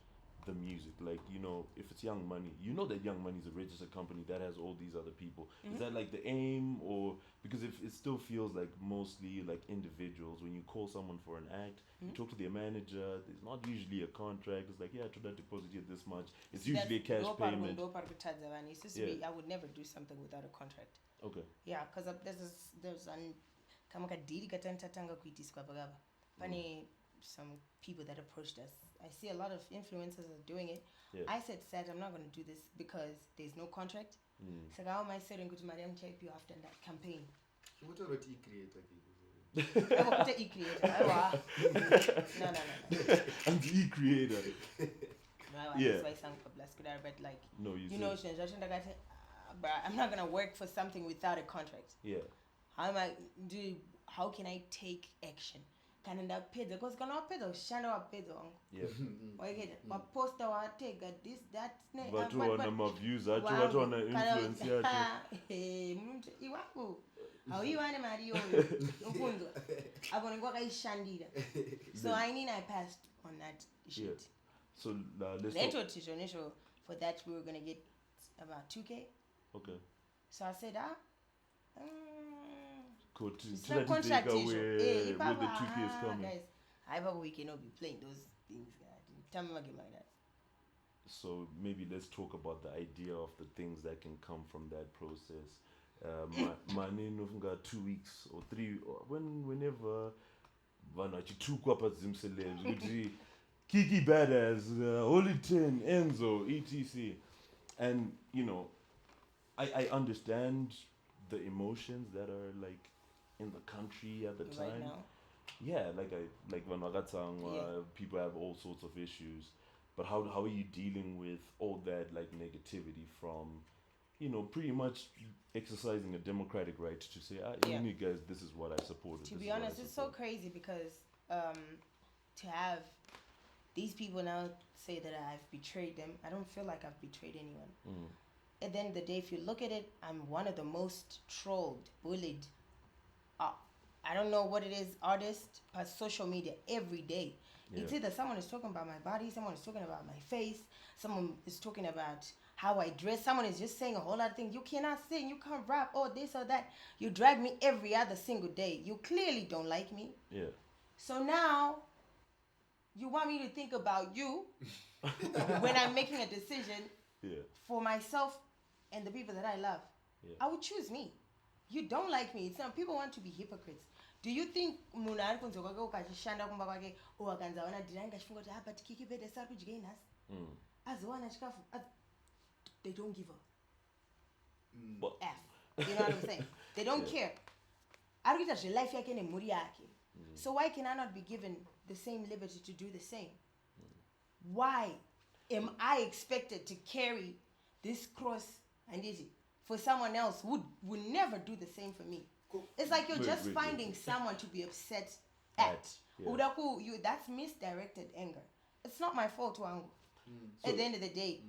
the music? Like, you know, if it's Young Money, you know that Young Money is a registered company that has all these other people. Is that like the aim? Or because if it still feels like mostly like individuals, when you call someone for an act, you talk to their manager, there's not usually a contract. It's like, yeah, I try to deposit you this much. It's usually a cash payment. I would never do something without a contract. Okay. Yeah, because there's some people that approached us. I see a lot of influencers are doing it. Yeah. I said, I'm not going to do this because there's no contract. So how am I saying go to Mariam check you after that campaign? What about e-creator? No. I'm the e-creator. Yeah. That's why I sang for Baskwa, but like, no, you know, I'm not going to work for something without a contract. Yeah. How can I take action? Kanenda pedo because kana pedo shanda wa pedo yeah oigede ma poster wa take this that but wana ma views watu wana influence yake muntu iwangu awiwane mari yo ukunzo abone kwa kaishandira so I passed on that shit. Yeah. So let's for that we were going to get about 2K. Okay. So I said to let you take away where the 2K is coming. Guys, I hope we cannot be playing those things. Tell me again like that. so maybe let's talk about the idea of the things that can come from that process. Mane 2 weeks or 3 or whenever vanhu vachitukwa padzimcelebs kuti Kikky badass, Holy 10, Enzo, etc. And I understand the emotions that are like in the country at the time. Right now. Yeah, like when people have all sorts of issues. But how are you dealing with all that like negativity from, pretty much exercising a democratic right to say, you guys, this is what I supported. To be honest, it's so crazy because to have these people now say that I've betrayed them, I don't feel like I've betrayed anyone. At the end of the day, if you look at it, I'm one of the most trolled, bullied. I don't know what it is, artists, but social media every day. Yeah. It's either someone is talking about my body, someone is talking about my face, someone is talking about how I dress, someone is just saying a whole lot of things. You cannot sing, you can't rap, or this or that. You drag me every other single day. You clearly don't like me. Yeah. So now, you want me to think about you when I'm making a decision for myself and the people that I love. Yeah. I would choose me. You don't like me. It's not, people want to be hypocrites. Do you think munhu ari kunze kwake ukachishanda kumba kwake akanzaona ndinanga chifunga kuti but Kikky bede sari kudya nhasi azowana chikafu they don't give a F. You know what I'm saying? They don't care. Ari kuita zvelife yake nemhuri yake. So why can I not be given the same liberty to do the same? Why am I expected to carry this cross and for someone else who would never do the same for me? It's like you're just finding someone to be upset at. That's misdirected anger. It's not my fault, Wangu. At the end of the day,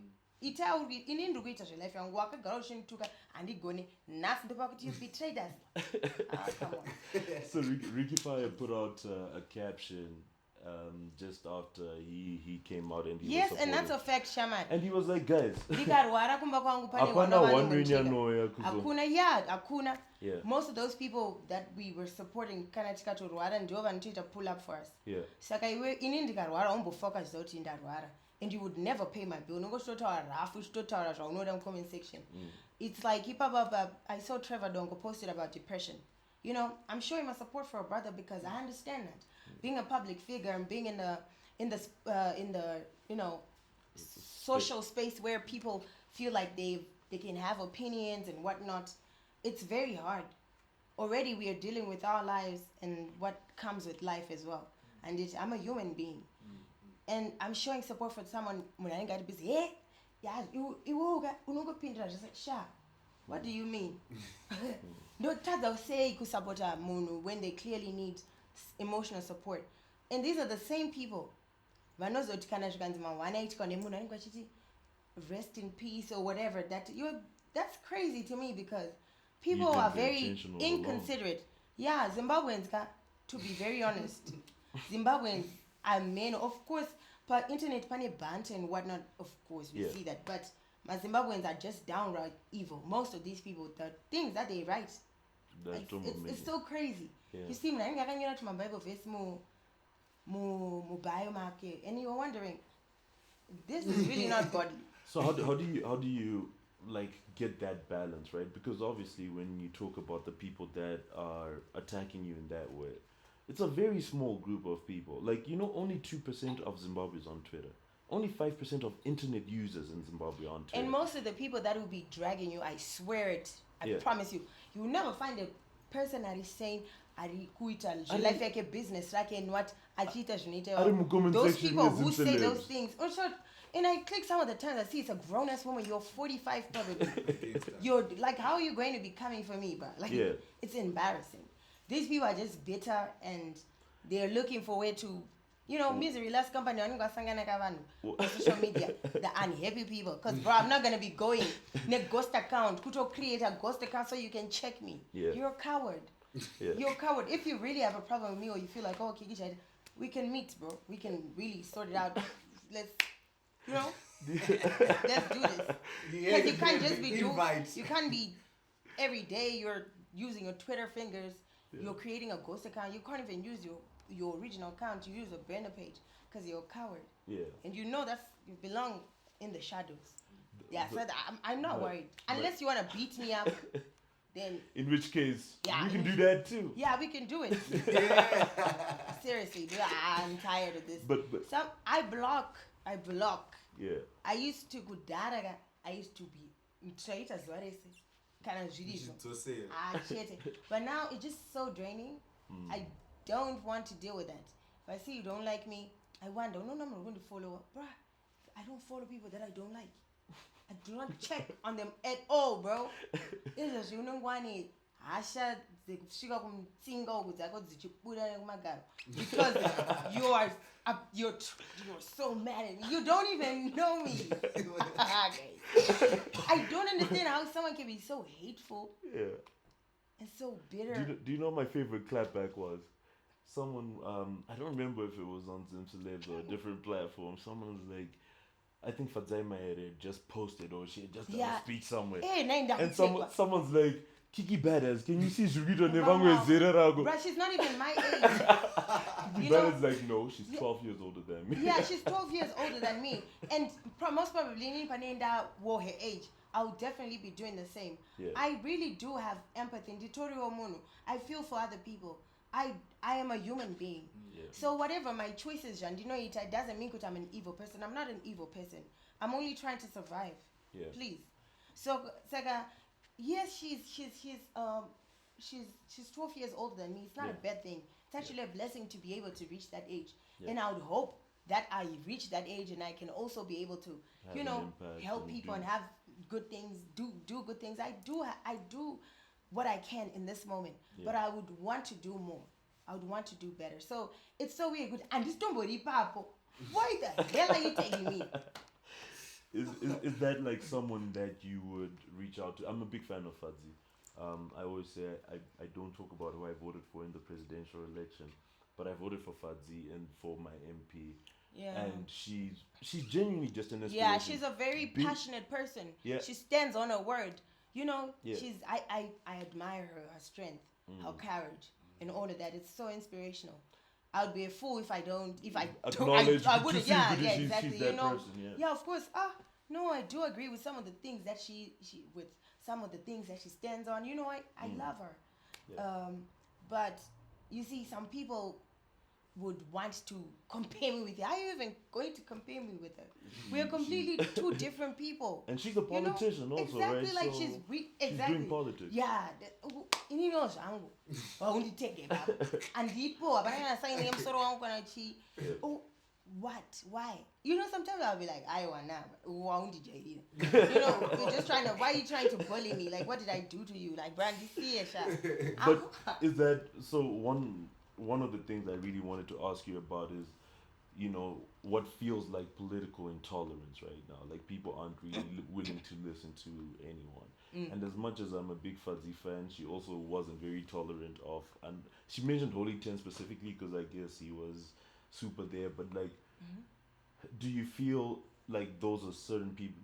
inini kuita zvelife yangu wakagara uchinituka handigone nhasi ndopakuti you betrayed us. Come on. So Ricky Fire put out a caption just after he came out and he was supportive. And that's a fact, Shaman. And he was like, guys, Akuna. Yeah. Most of those people that we were supporting kana tikato Rwara ndiwo vanotita pull up for us. Yeah. Saka iwe ini ndikarwara umbofocus zoti ndarwara and you would never pay my bill. Unongototaura rafu utotaura zvaunoda mu comment section. It's like I saw Trevor Dongo posted about depression. I'm showing my support for a brother because I understand that. Being a public figure and being in the social space where people feel like they can have opinions and whatnot, it's very hard. Already we are dealing with our lives and what comes with life as well. And I'm a human being. And I'm showing support for someone when I got busy. Hey, yeah, what do you mean? No, they'll say kusapota munu when they clearly need emotional support. And these are the same people. Rest in peace or whatever. That's crazy to me because people are very inconsiderate. Yeah, Zimbabweans, to be very honest, Zimbabweans are men, of course, but internet pani banter and whatnot, of course, we see that. But my Zimbabweans are just downright evil. Most of these people, the things that they write, it's so crazy. Yeah. You see, I can to my Bible verse mu bio market, and you're wondering, this is really not godly. So how do you like get that balance, right? Because obviously when you talk about the people that are attacking you in that way, it's a very small group of people. Like, only 2% of Zimbabwe is on Twitter. Only 5% of internet users in Zimbabwe are on Twitter. And most of the people that will be dragging you, I swear it, I promise you, you will never find a person that is saying, life like a business, like in what those people who say those things. Also, and I click some of the times I see it's a grown ass woman, you're 45 probably. You're like, how are you going to be coming for me, bro? Like, it's embarrassing. These people are just bitter and they're looking for a way to, misery last company on social media, the unhappy people. Because, bro, I'm not going to be going in a ghost account, create a ghost account so you can check me. Yeah. You're a coward. Yeah. You're a coward. If you really have a problem with me or you feel like, Kikky, we can meet, bro. We can really sort it out. Let's do this. Because you can't just be you can't be every day you're using your Twitter fingers. You're creating a ghost account. You can't even use your original account. You use a burner page because you're a coward. Yeah. And that you belong in the shadows. Yeah, so I'm not worried. Unless you want to beat me up, then... In which case, Yeah, we can do that too. Yeah, we can do it. Seriously, dude, I'm tired of this. But I block. yeah. I used to go daraga. I used to be straight as well as kind of Judaism. But now it's just so draining. I don't want to deal with that. If I see you don't like me, I wonder, no, I'm not going to follow. Bruh, I don't follow people that I don't like. I do not check on them at all, bro. Because you you're so mad at me. You don't even know me. I don't understand how someone can be so hateful. Yeah. And so bitter. Do you know what my favorite clapback was? Someone, I don't remember if it was on Zimselebs or a different platform. Someone was like, I think Fadzai Mahere just posted or she had just done a speech somewhere. And someone's like, Kikky badass, can you see Jurito Nevangwe Zererago? Bruh, she's not even my age. Kikky badass is like, no, she's 12 years older than me. Yeah, she's 12 years older than me. And most probably, in Panenda wore her age. I'll definitely be doing the same. Yeah. I really do have empathy. I feel for other people. I am a human being. Yeah. So whatever my choices, Jan, it doesn't mean that I'm an evil person. I'm not an evil person. I'm only trying to survive. Yeah. Please. So Saga, yes, she's 12 years older than me. It's not a bad thing. It's actually a blessing to be able to reach that age. Yeah. And I would hope that I reach that age and I can also be able to, help people and have good things, do good things. I do what I can in this moment, but I would want to do more. I would want to do better. So it's so weird. And this don't body papo. Why the hell are you telling me? Is that like someone that you would reach out to? I'm a big fan of Fadzai. I always say I don't talk about who I voted for in the presidential election, but I voted for Fadzai and for my MP. Yeah. And she's genuinely just an inspiration. Yeah, she's a very passionate person. Yeah. She stands on her word. Yeah. I admire her strength, her courage, and all of that. It's so inspirational. I would be a fool if I acknowledge. I wouldn't. Yeah, She's exactly. that person, Yeah, of course. No, I do agree with some of the things that she stands on. I love her. Yeah. But you see, some people would want to compare me with her. Are you even going to compare me with her? We are completely two different people. And she's a politician also, exactly, right? Like so she's exactly. She's doing politics. Yeah. Only take it back. And people, what? Why? Sometimes I'll be like, I want you're just trying to. Why are you trying to bully me? Like, what did I do to you? Like, Brandy, see it, But is that so? One of the things I really wanted to ask you about is, what feels like political intolerance right now. Like people aren't really willing to listen to anyone. And as much as I'm a big Fadzai fan, she also wasn't very tolerant of. And she mentioned Holy Ten specifically because I guess he was super there. But like, do you feel like those are certain people?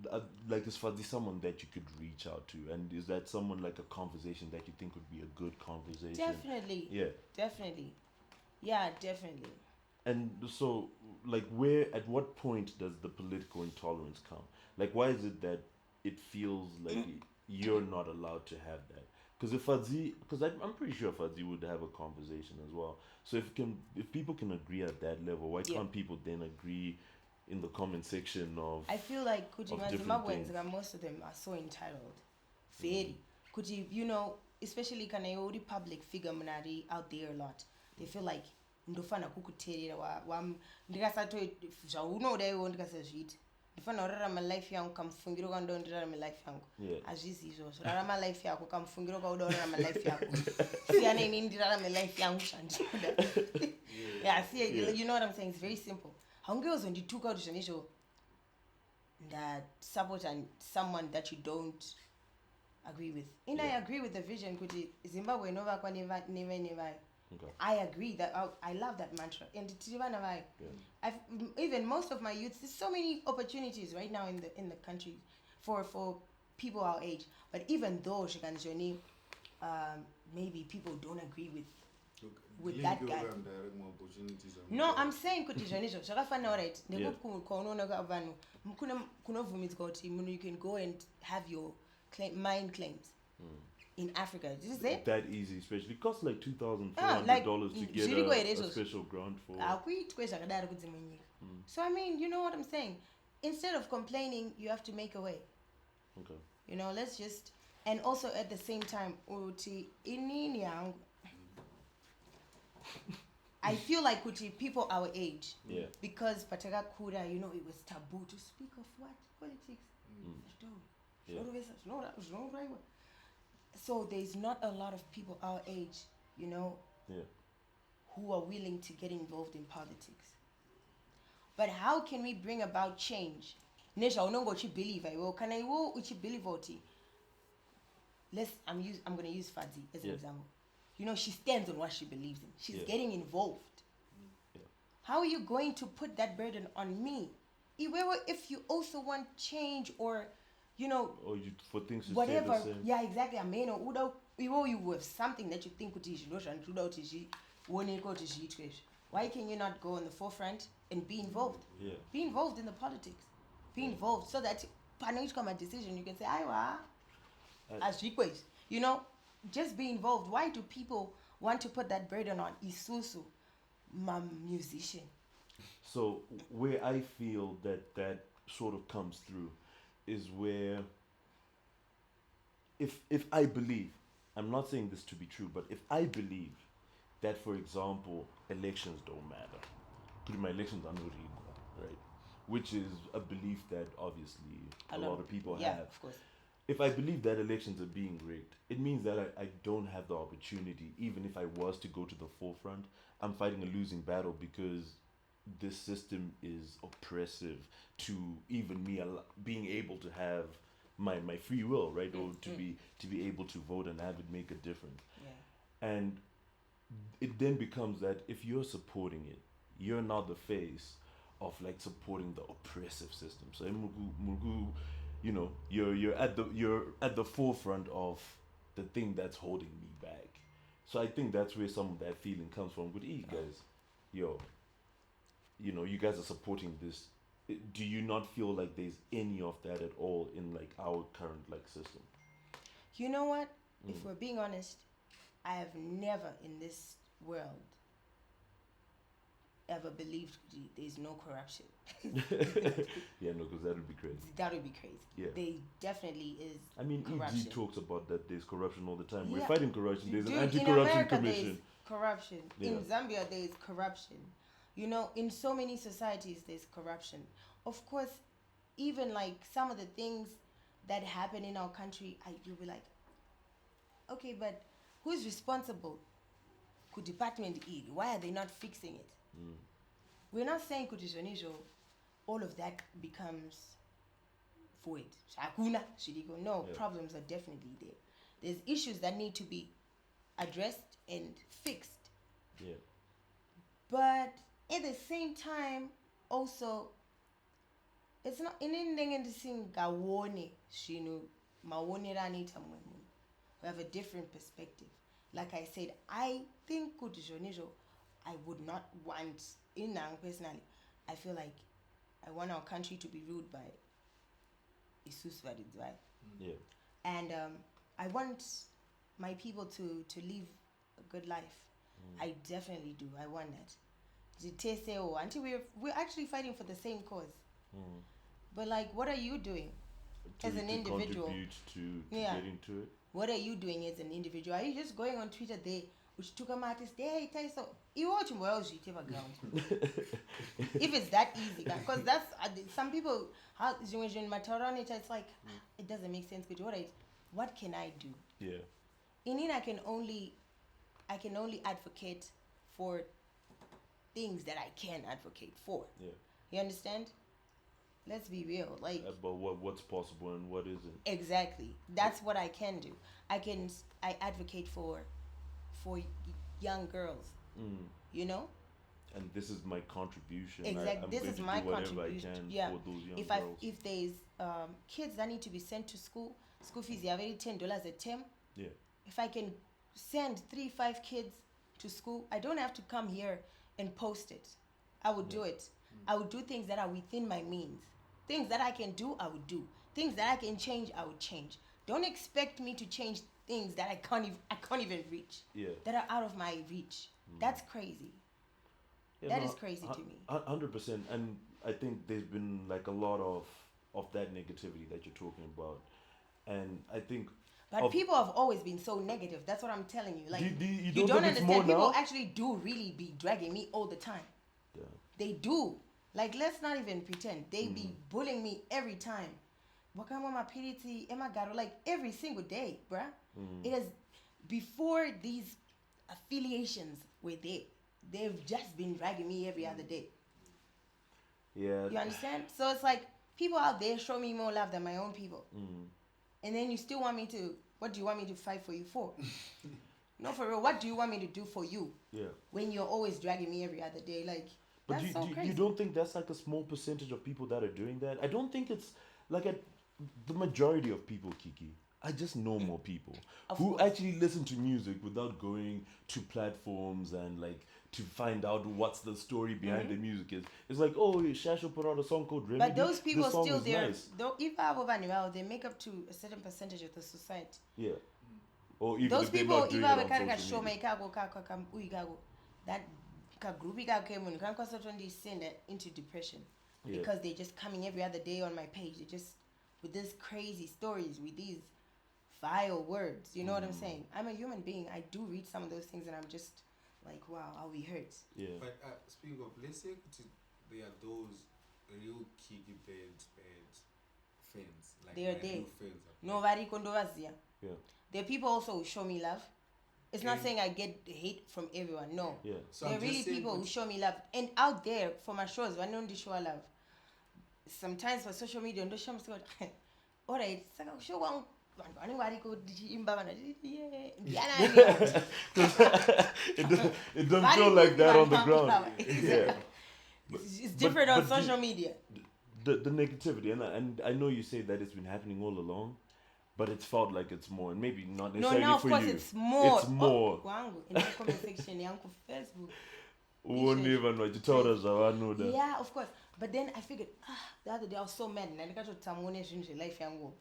Like is Fadzai someone that you could reach out to? And is that someone like a conversation that you think would be a good conversation? Definitely. Yeah. Definitely. Yeah, definitely. And so, like, at what point does the political intolerance come? Like, why is it that it feels like you're not allowed to have that? Because I'm pretty sure Fadzai would have a conversation as well. So if people can agree at that level, why can't people then agree in the comment section of? I feel like most of them are so entitled. Very. Especially kind of public figure out there a lot. They feel like ndofana kukuterera ndikasatozvaunoda ndikasazviita ndofana kurarama life yangu kamufungiro kaunoda ndirarame life yangu hazvisi izvozvo rarama life yako kamufungiro kaunoda kurarama life yako siyana inini ndirarame life yangu zvandinoda. You know what I'm saying? It's very simple. Haungezondituka kuti zvenizvo support someone that you don't agree with. I agree with the vision kuti Zimbabwe inovakwa nevaine. Okay. I agree that I love that mantra. And even most of my youth, there's so many opportunities right now in the country for people our age. But even though maybe people don't agree with with that guy. Direct more opportunities. No, I'm saying kuti zvanisho zvakafanira right Yeah. ndekuunoona vanhu kunovhumidzwa kuti you can go and have your mine claims in Africa. Did you say? That easy, especially it costs like $2,400 like, to get zviriko here a izvozvo. special grant for. Hakuitwe zvakadaro kudzimwe nyika. So I mean, you know what I'm saying? Instead of complaining, you have to make a way. Okay. You know, let's just, and also at the same time, uti inini yangu. I feel like uti people our age, Yeah. because pataka kura, you know, it was taboo to speak of what politics. Yeah. So there's not a lot of people our age, you know, Yeah. who are willing to get involved in politics. But how can we bring about change? Nesha unongo uchi believe I can I wo uchi believe oti. I'm going to use Fadzai as an example. You know, she stands on what she believes in. She's getting involved. Yeah. How are you going to put that burden on me? If you also want change, or, you know, Or you for things to whatever. stay the same. Yeah, exactly. I mean, you have something that you think why can you not go on the forefront and be involved? Yeah. Be involved in the politics. Be involved so that when you come a decision, you can say, as request. You know, just be involved. Why do people want to put that burden on Isusu, my musician? So where I feel that sort of comes through is where if I believe, I'm not saying this to be true, but if I believe that, for example, elections don't matter, my elections are not equal, right? Which is a belief that obviously a lot of people have. Of course. If I believe that elections are being rigged, it means that I don't have the opportunity. Even if I was to go to the forefront, I'm fighting a losing battle because this system is oppressive to even me being able to have my free will, right? Or to be able to vote and have it make a difference. Yeah. And it then becomes that if you're supporting it, you're not the face of like supporting the oppressive system. So Mugu, you know, you're at the forefront of the thing that's holding me back. So I think that's where some of that feeling comes from. Good, guys, you know, you guys are supporting this. Do you not feel like there's any of that at all in like our current like system? You know what? If we're being honest, I have never in this world ever believed there's no corruption. Yeah, no, because that would be crazy. That would be crazy. Yeah. There definitely is. I mean, corruption. EG talks about that there's corruption all the time. Yeah. We're fighting corruption. There's an Dude, anti-corruption in America, commission. there's corruption. Yeah. In Zambia, there's corruption. You know, in so many societies, there's corruption. Of course, even like some of the things that happen in our country, you'll be like, okay, but who's responsible? Could department E? Why are they not fixing it? We're not saying Kutizonijo, all of that becomes void. Shakuna, Shidiko. No, problems are definitely there. There's issues that need to be addressed and fixed. Yeah. But at the same time, also, it's not in anything the same gawone shinu mawone rani tamwemu. We have a different perspective. Like I said, I think Kutizonijo, I would not want in Nang personally. I feel like I want our country to be ruled by Isus Vadzai. Yeah. And I want my people to live a good life. I definitely do. I want that. Until we're actually fighting for the same cause. But like, what are you doing as an individual? Contribute to getting to it. What are you doing as an individual? Are you just going on Twitter there? Which took a artist, hey, Tyson, you watch him well, ground. If it's that easy, because that's some people. How it's like it doesn't make sense. What can I do? Yeah. In it, I can only advocate for things that I can advocate for. Yeah. You understand? Let's be real. Like about what's possible and what isn't. Exactly. That's what I can do. I advocate for young girls. You know? And this is my contribution. Exactly. I'm this going is to my do whatever contribution. I can Yeah. for those young If girls. if there's kids that need to be sent to school fees are very $10 a term. Yeah. If I can send 3-5 kids to school, I don't have to come here and post it. I would do it. I would do things that are within my means. Things that I can do, I would do. Things that I can change, I would change. Don't expect me to change things that I can't even reach. Yeah. That are out of my reach. That's crazy. Yeah, That is crazy to me. 100%. And I think there's been like a lot of that negativity that you're talking about. And I think... But people have always been so negative. That's what I'm telling you. Like, you don't think it's more understand. People now? actually do really be dragging me all the time. Yeah. They do. Like, let's not even pretend. They be bullying me every time. Like, every single day, bruh. It is before these affiliations were there. They've just been dragging me every other day. Yeah. You understand? So it's like, people out there show me more love than my own people. And then you still want me to, what do you want me to fight for you for? No, for real, what do you want me to do for you? Yeah. When you're always dragging me every other day, like, But that's so crazy. you don't think that's like a small percentage of people that are doing that? I don't think it's like the majority of people, Kikky. I just know more people who actually listen to music without going to platforms and like to find out what's the story behind the music is. It's like, oh, Shasho put out a song called Remedy. But those people This song still is there. nice. Though, if I have Manuel, they make up to a certain percentage of the society. Yeah. Or even Those if they're people, not if doing I have it a on social media. that group came on, can send that into depression because they're just coming every other day on my page. They just with these crazy stories, with these vile words. You know what I'm saying? I'm a human being. I do read some of those things, and I'm just like, wow, how we hurt. Yeah. But speaking of, let's say there are those real Kikky fans. Like They are my there. real fans. Nobody kondovazia. Yeah. There are people also who show me love. It's not saying I get hate from everyone. No. Yeah. So There are I'm really just saying, people who show me love. And out there, for my shows, I don't show love. Sometimes for social media, don't show me alright, show one. It doesn't feel like that on the ground. Yeah. It's different on social media. The negativity, and I know you say that it's been happening all along, but it's felt like it's more, and maybe not No, necessarily now of for course you. it's more. It's more. In the comment section, on Facebook. Won't even know. You told us I know that. Yeah, of course. But then I figured, the other day I was so mad, and I got to Tamone life yango.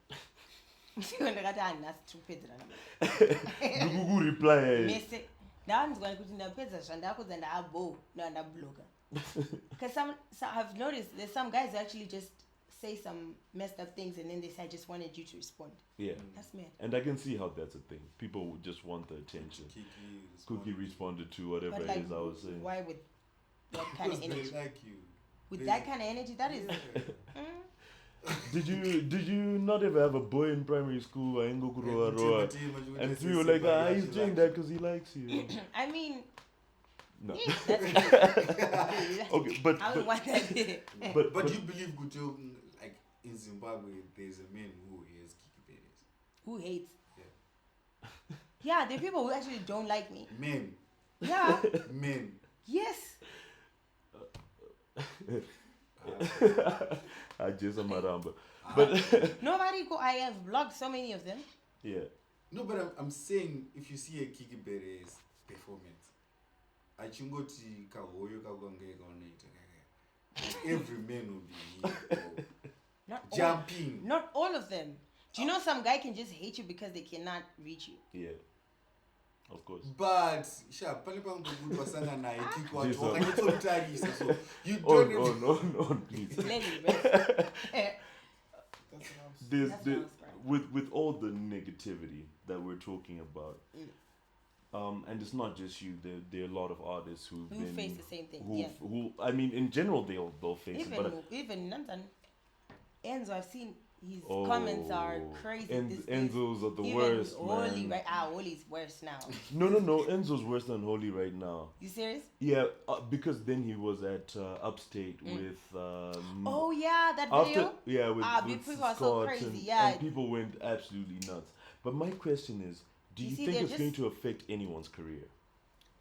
Google reply. Mese. Now I'm going to put in the pizza and I and I bow no and I blogger. Because some I've noticed there's some guys who actually just say some messed up things and then they say I just wanted you to respond. Yeah. That's mad. And I can see how that's a thing. People would just want the attention. Kikky responded to whatever But like, it is I was saying. why with that kind of energy? They like you. With that kind of energy, that is. Did you not ever have a boy in primary school? And we were like, he's doing that because he likes you. I mean. No. Yeah, that's Okay, but I would want that. But you believe Gujo, like in Zimbabwe, there's a man who hates Kikky Perez. Who hates? Yeah. Yeah, there are people who actually don't like me. Men. Yeah. Men. Yes. Jaysome Maramba. But Nobody go. I have blocked so many of them. yeah. No, but I'm saying if you see a Kikky Perez performance, achingoti kahoyo kagongeka unoita every man will be here, Not jumping. Not all of them. Do you know some guy can just hate you because they cannot reach you? Yeah. Of course. But pale pangu kuti wasanga naye Kikky wacho Jaysome. wakanyatsomutarisa, so you Oh don't no, please. Clearly, right? There's That's the, what I was with all the negativity that we're talking about, and it's not just you. There are a lot of artists who've Who been face the same thing, Who, yeah. who I mean, in general, they'll face it. But Even Nathan Enzo, I've seen his comments are crazy. Enzo's are the even worst, Holy, man. right? Holy's worse now. No. Enzo's worse than Holy right now. You serious? Yeah, because then he was at Upstate with. Oh yeah, that After, video. with people are Scott so crazy. and, Yeah. and people went absolutely nuts. But my question is, do you see, think they're it's going just- to affect anyone's career?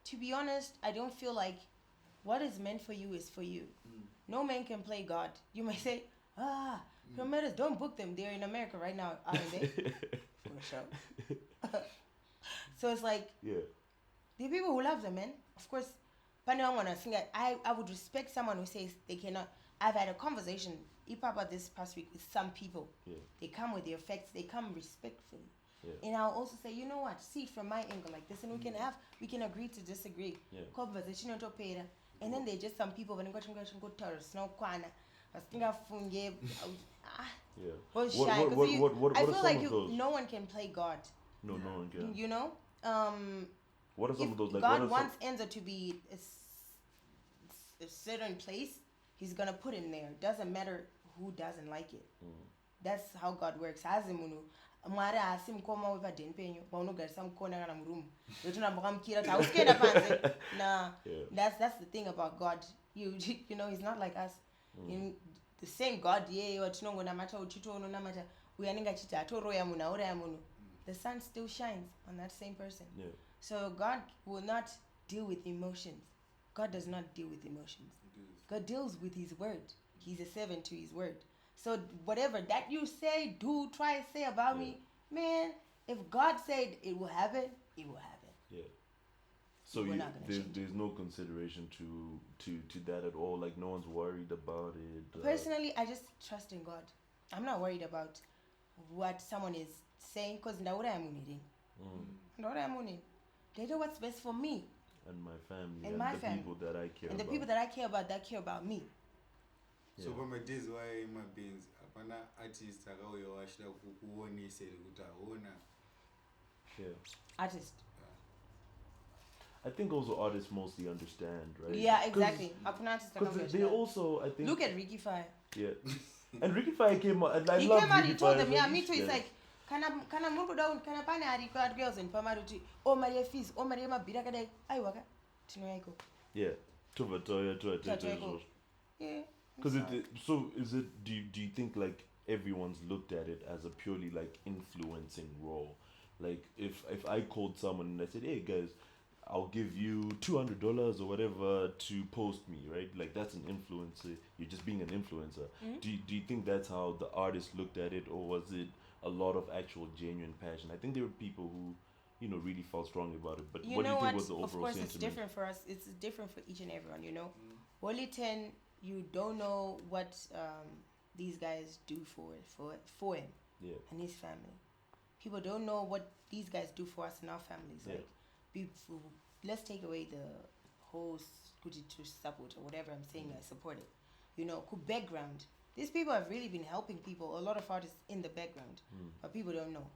To be honest, I don't feel like what is meant for you is for you. No man can play God. You may say, promoters, don't book them. They're in America right now, aren't they? For sure. So it's like, Yeah. There are people who love them, man. Of course, I would respect someone who says they cannot. I've had a conversation, Ipapa, this past week with some people. Yeah. They come with their facts. They come respectfully. Yeah. And I'll also say, you know what? See it from my angle like this, and we can agree to disagree. Yeah. Conversation on top. And then there's just some people when go snow kwana. I think I funge. Yeah. What are I feel some like of those? no one can play God. No one can. You know. What are some If of those? Like, God wants Enzo to be a certain place, He's gonna put him there. Doesn't matter who doesn't like it. That's how God works. AneUnhu. Mahere asimkoma weva denpenyo paunogarisa mukona kana murumu yotona mbakamukira ta uskenda panze nah. That's the thing about God. You know, He's not like us. In the same God watinongonamata uchitoononamata uyo anenge achiti atoroya munhu auraya munhu, the sun still shines on that same person. So God will not deal with emotions. God does not deal with emotions. God deals with His word. He's a servant to His word. So whatever that you say, do, try, say about me, man, if God said it will happen, it will happen. Yeah. So there's no consideration to that at all. Like, no one's worried about it. Personally, I just trust in God. I'm not worried about what someone is saying because they do what's best for me and my family and the people that I care and about. the people that I care about that care about me. So for my days why my beings apana artist akauya washida kukuonesera kuti aona. Artist. I think also artists mostly understand, right? Yeah, exactly. Because they also, I think, look at Ricky Fire. Yeah. And Ricky Fire came out, and I he love came out, Ricky he told Fire, them, yeah, me too. It's like, kana mungu down, kana pane ari girls in Pamaruti, oh Maria fees, oh Maria mabira kadai, ai waka, Tino yako. Yeah. Yeah. Because do you think like everyone's looked at it as a purely like influencing role? Like if I called someone and I said, hey guys, I'll give you $200 or whatever to post me, right? Like that's an influencer. You're just being an influencer. Do you think that's how the artist looked at it, or was it a lot of actual genuine passion? I think there were people who, you know, really felt strongly about it. But what do you think was the overall sentiment? Of course, sentiment? It's different for us. It's different for each and everyone. You know, Wolitan, you don't know what these guys do for him and his family. People don't know what these guys do for us and our families. Like, let's take away the whole to support or whatever I'm saying. I support it. You know, background. These people have really been helping people. A lot of artists in the background, but people don't know.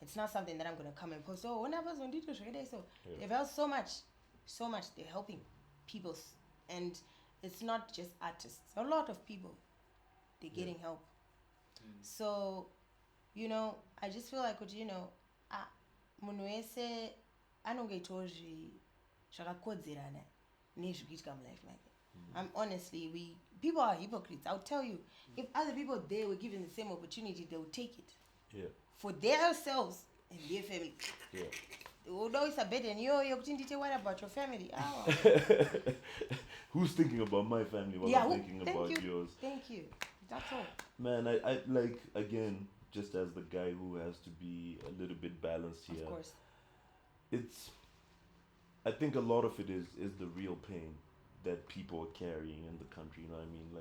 It's not something that I'm gonna come and post. Oh, when I was on Dito, so they've helped so much. They're helping people, and it's not just artists. A lot of people, they're getting help. So, you know, I just feel like, you know, Manuel anongetoji zvakakodzerana nezvikuitika mulife make. I'm honestly, people are hypocrites. I'll tell you, if other people there were given the same opportunity, they would take it. Yeah. For themselves and their family. Yeah. Although it's a bed and what about your family? Who's thinking about my family while I'm thinking about yours? Thank you. That's all. Man, I like, again, just as the guy who has to be a little bit balanced here. Of course. I think a lot of it is the real pain that people are carrying in the country. You know what I mean?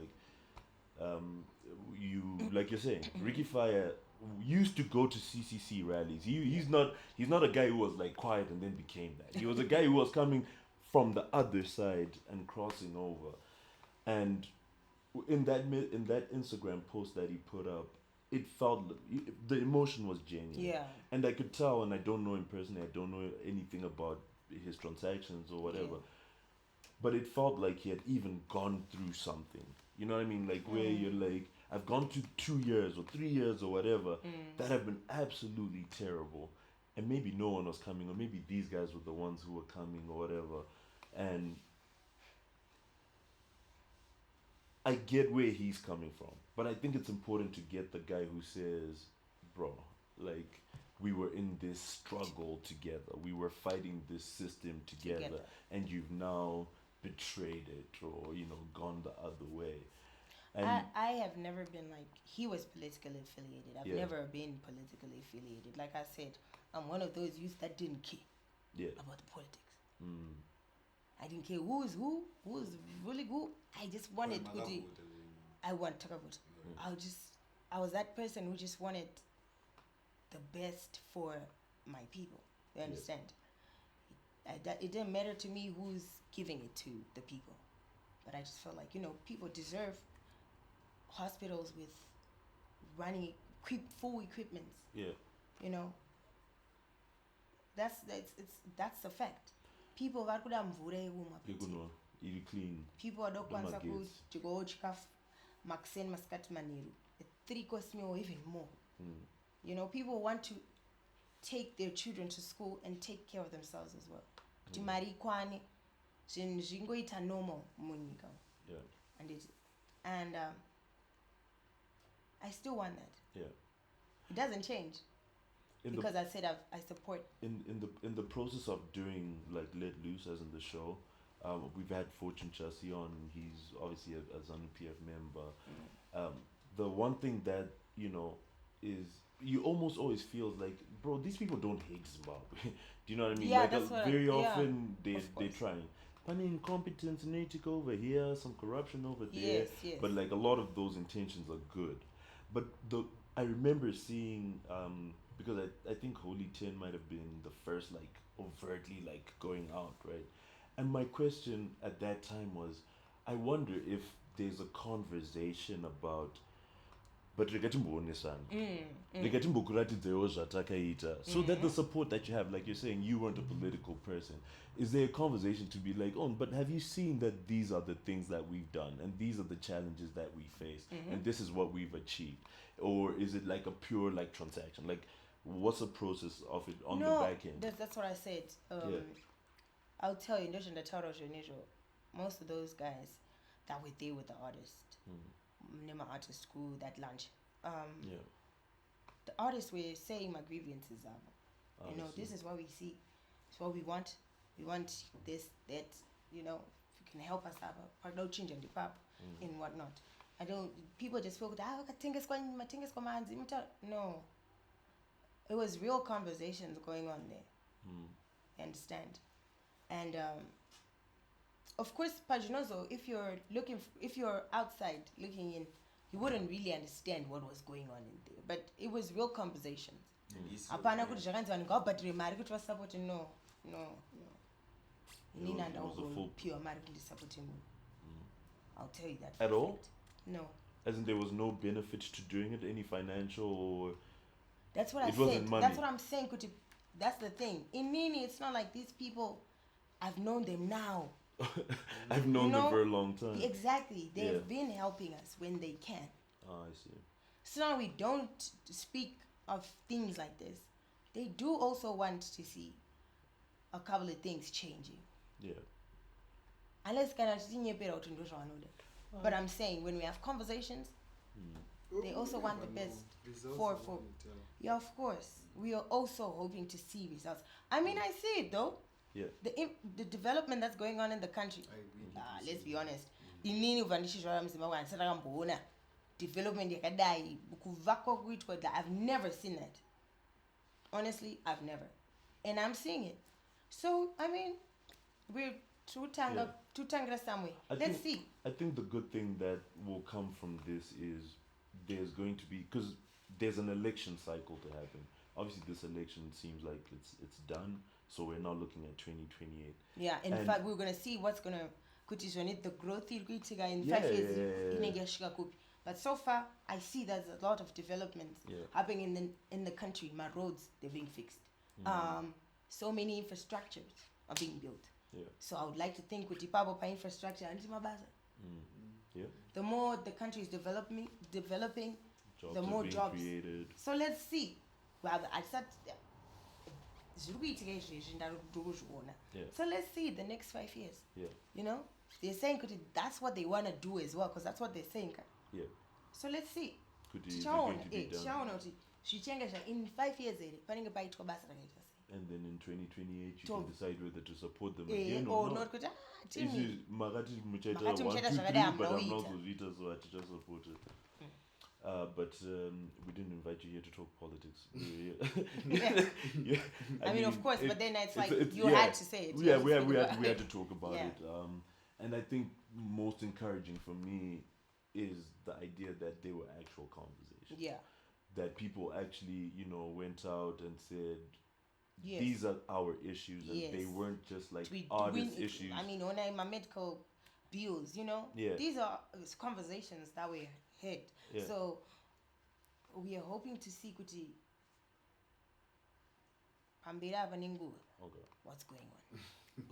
Like, like you're saying, Ricky Fire used to go to CCC rallies. He's not a guy who was like quiet and then became that. He was a guy who was coming from the other side and crossing over. And in that Instagram post that he put up, it felt the emotion was genuine. Yeah. And I could tell, and I don't know him personally, I don't know anything about his transactions or whatever. Yeah. But it felt like he had even gone through something. You know what I mean? Like where you're like, I've gone through 2 years or 3 years or whatever that have been absolutely terrible. And maybe no one was coming, or maybe these guys were the ones who were coming or whatever. And I get where he's coming from. But I think it's important to get the guy who says, bro, like, we were in this struggle together. We were fighting this system together. And you've now betrayed it, or, you know, gone the other way. And I have never been like, he was politically affiliated. I've never been politically affiliated. Like I said, I'm one of those youths that didn't care about the politics. I didn't care who's really who. I just wanted Kuti. I want Takavut. I was that person who just wanted the best for my people. You understand? It didn't matter to me who's giving it to the people. But I just felt like, people deserve hospitals with running full equipment. Yeah. That's a fact. People varikuda mvura yevuma clean. people vadokwanisa kudyiwawo chikafu makuseni masikati manheru a 3-course meal or even more. People want to take their children to school and take care of themselves as well. Kuti mari ikwane zvinhu zvingoita normal munyika. And I still want that. Yeah. It doesn't change. Because I said I support. In the process of doing like Let Loose as in the show, we've had Fortune Chassis on. He's obviously a Zanu PF member. The one thing that is you almost always feel like, bro, these people don't hate Zimbabwe. Do you know what I mean? Yeah, like that's very often they're trying. Funny incompetence, native over here, some corruption over there. Yes. But like a lot of those intentions are good. But I remember seeing because I think Holy 10 might have been the first like overtly like going out, right? And my question at that time was, I wonder if there's a conversation about but so that the support that you have, like you're saying, you weren't a political person. Is there a conversation to be like, oh, but have you seen that these are the things that we've done and these are the challenges that we face and this is what we've achieved? Or is it like a pure like transaction? Like what's the process of it on the back end? That's what I said. I'll tell you, most of those guys that were there with the artist, Nema Artist School, that lunch. The artists were saying my grievances are, this is what we see. It's what we want. We want this, that, if you can help us have a no change in the pub and whatnot. People just feel no. It was real conversations going on there. You understand? And of course, Paginoso, if you're outside looking in, you wouldn't really understand what was going on in there. But it was real conversations. Apana kuti zvakanzi vanhu ngavabhadhire mari kuti vasapoti. No. Inini handaungopiwa mari kuti ndisapoti munhu. I'll tell you that. At all? No. As in there was no benefit to doing it, any financial or... That's what I said. That's what I'm saying. That's the thing. In Nini, it's not like these people, I've known them now. I've known them for a long time. Exactly. They've been helping us when they can. Oh, I see. So now we don't speak of things like this. They do also want to see a couple of things changing. Yeah. Unless but I'm saying when we have conversations, they also want the best for yeah, of course. We are also hoping to see results. I mean, I see it though. Yeah. The development that's going on in the country. Let's be honest. Development I've never seen that. Honestly, I've never. And I'm seeing it. So, I mean, we're two tangra somewhere. Let's see. I think the good thing that will come from this is there's going to be, because there's an election cycle to happen. Obviously, this election seems like it's done. So we're now looking at 2028. Yeah, in fact, we're going to see what's going to the growth in 5 years. But so far, I see there's a lot of development happening in the country. My roads, they're being fixed. So many infrastructures are being built. Yeah. So I would like to think with the infrastructure and the more the country is developing, the more jobs created. So let's see. Well, I said. So let's see the next 5 years. Yeah. They're saying that's what they want to do as well, because that's what they're saying. Yeah. So let's see. In 5 years, and then in 2028 you can decide whether to support them again or not. Not. But I'm not going to support it. But we didn't invite you here to talk politics. I mean, of course, but then it's like you yeah. had to say it. Yeah, we had to talk about Yeah. it. And I think most encouraging for me is the idea that they were actual conversations. Yeah. That people actually, went out and said, Yes. these are our issues, and Yes. they weren't just like We- artist we- issues. I mean, when my medical bills, Yeah. these are conversations that we had. Yeah. So we are hoping to see kuti pamberi apa nenguva Okay. what's going on.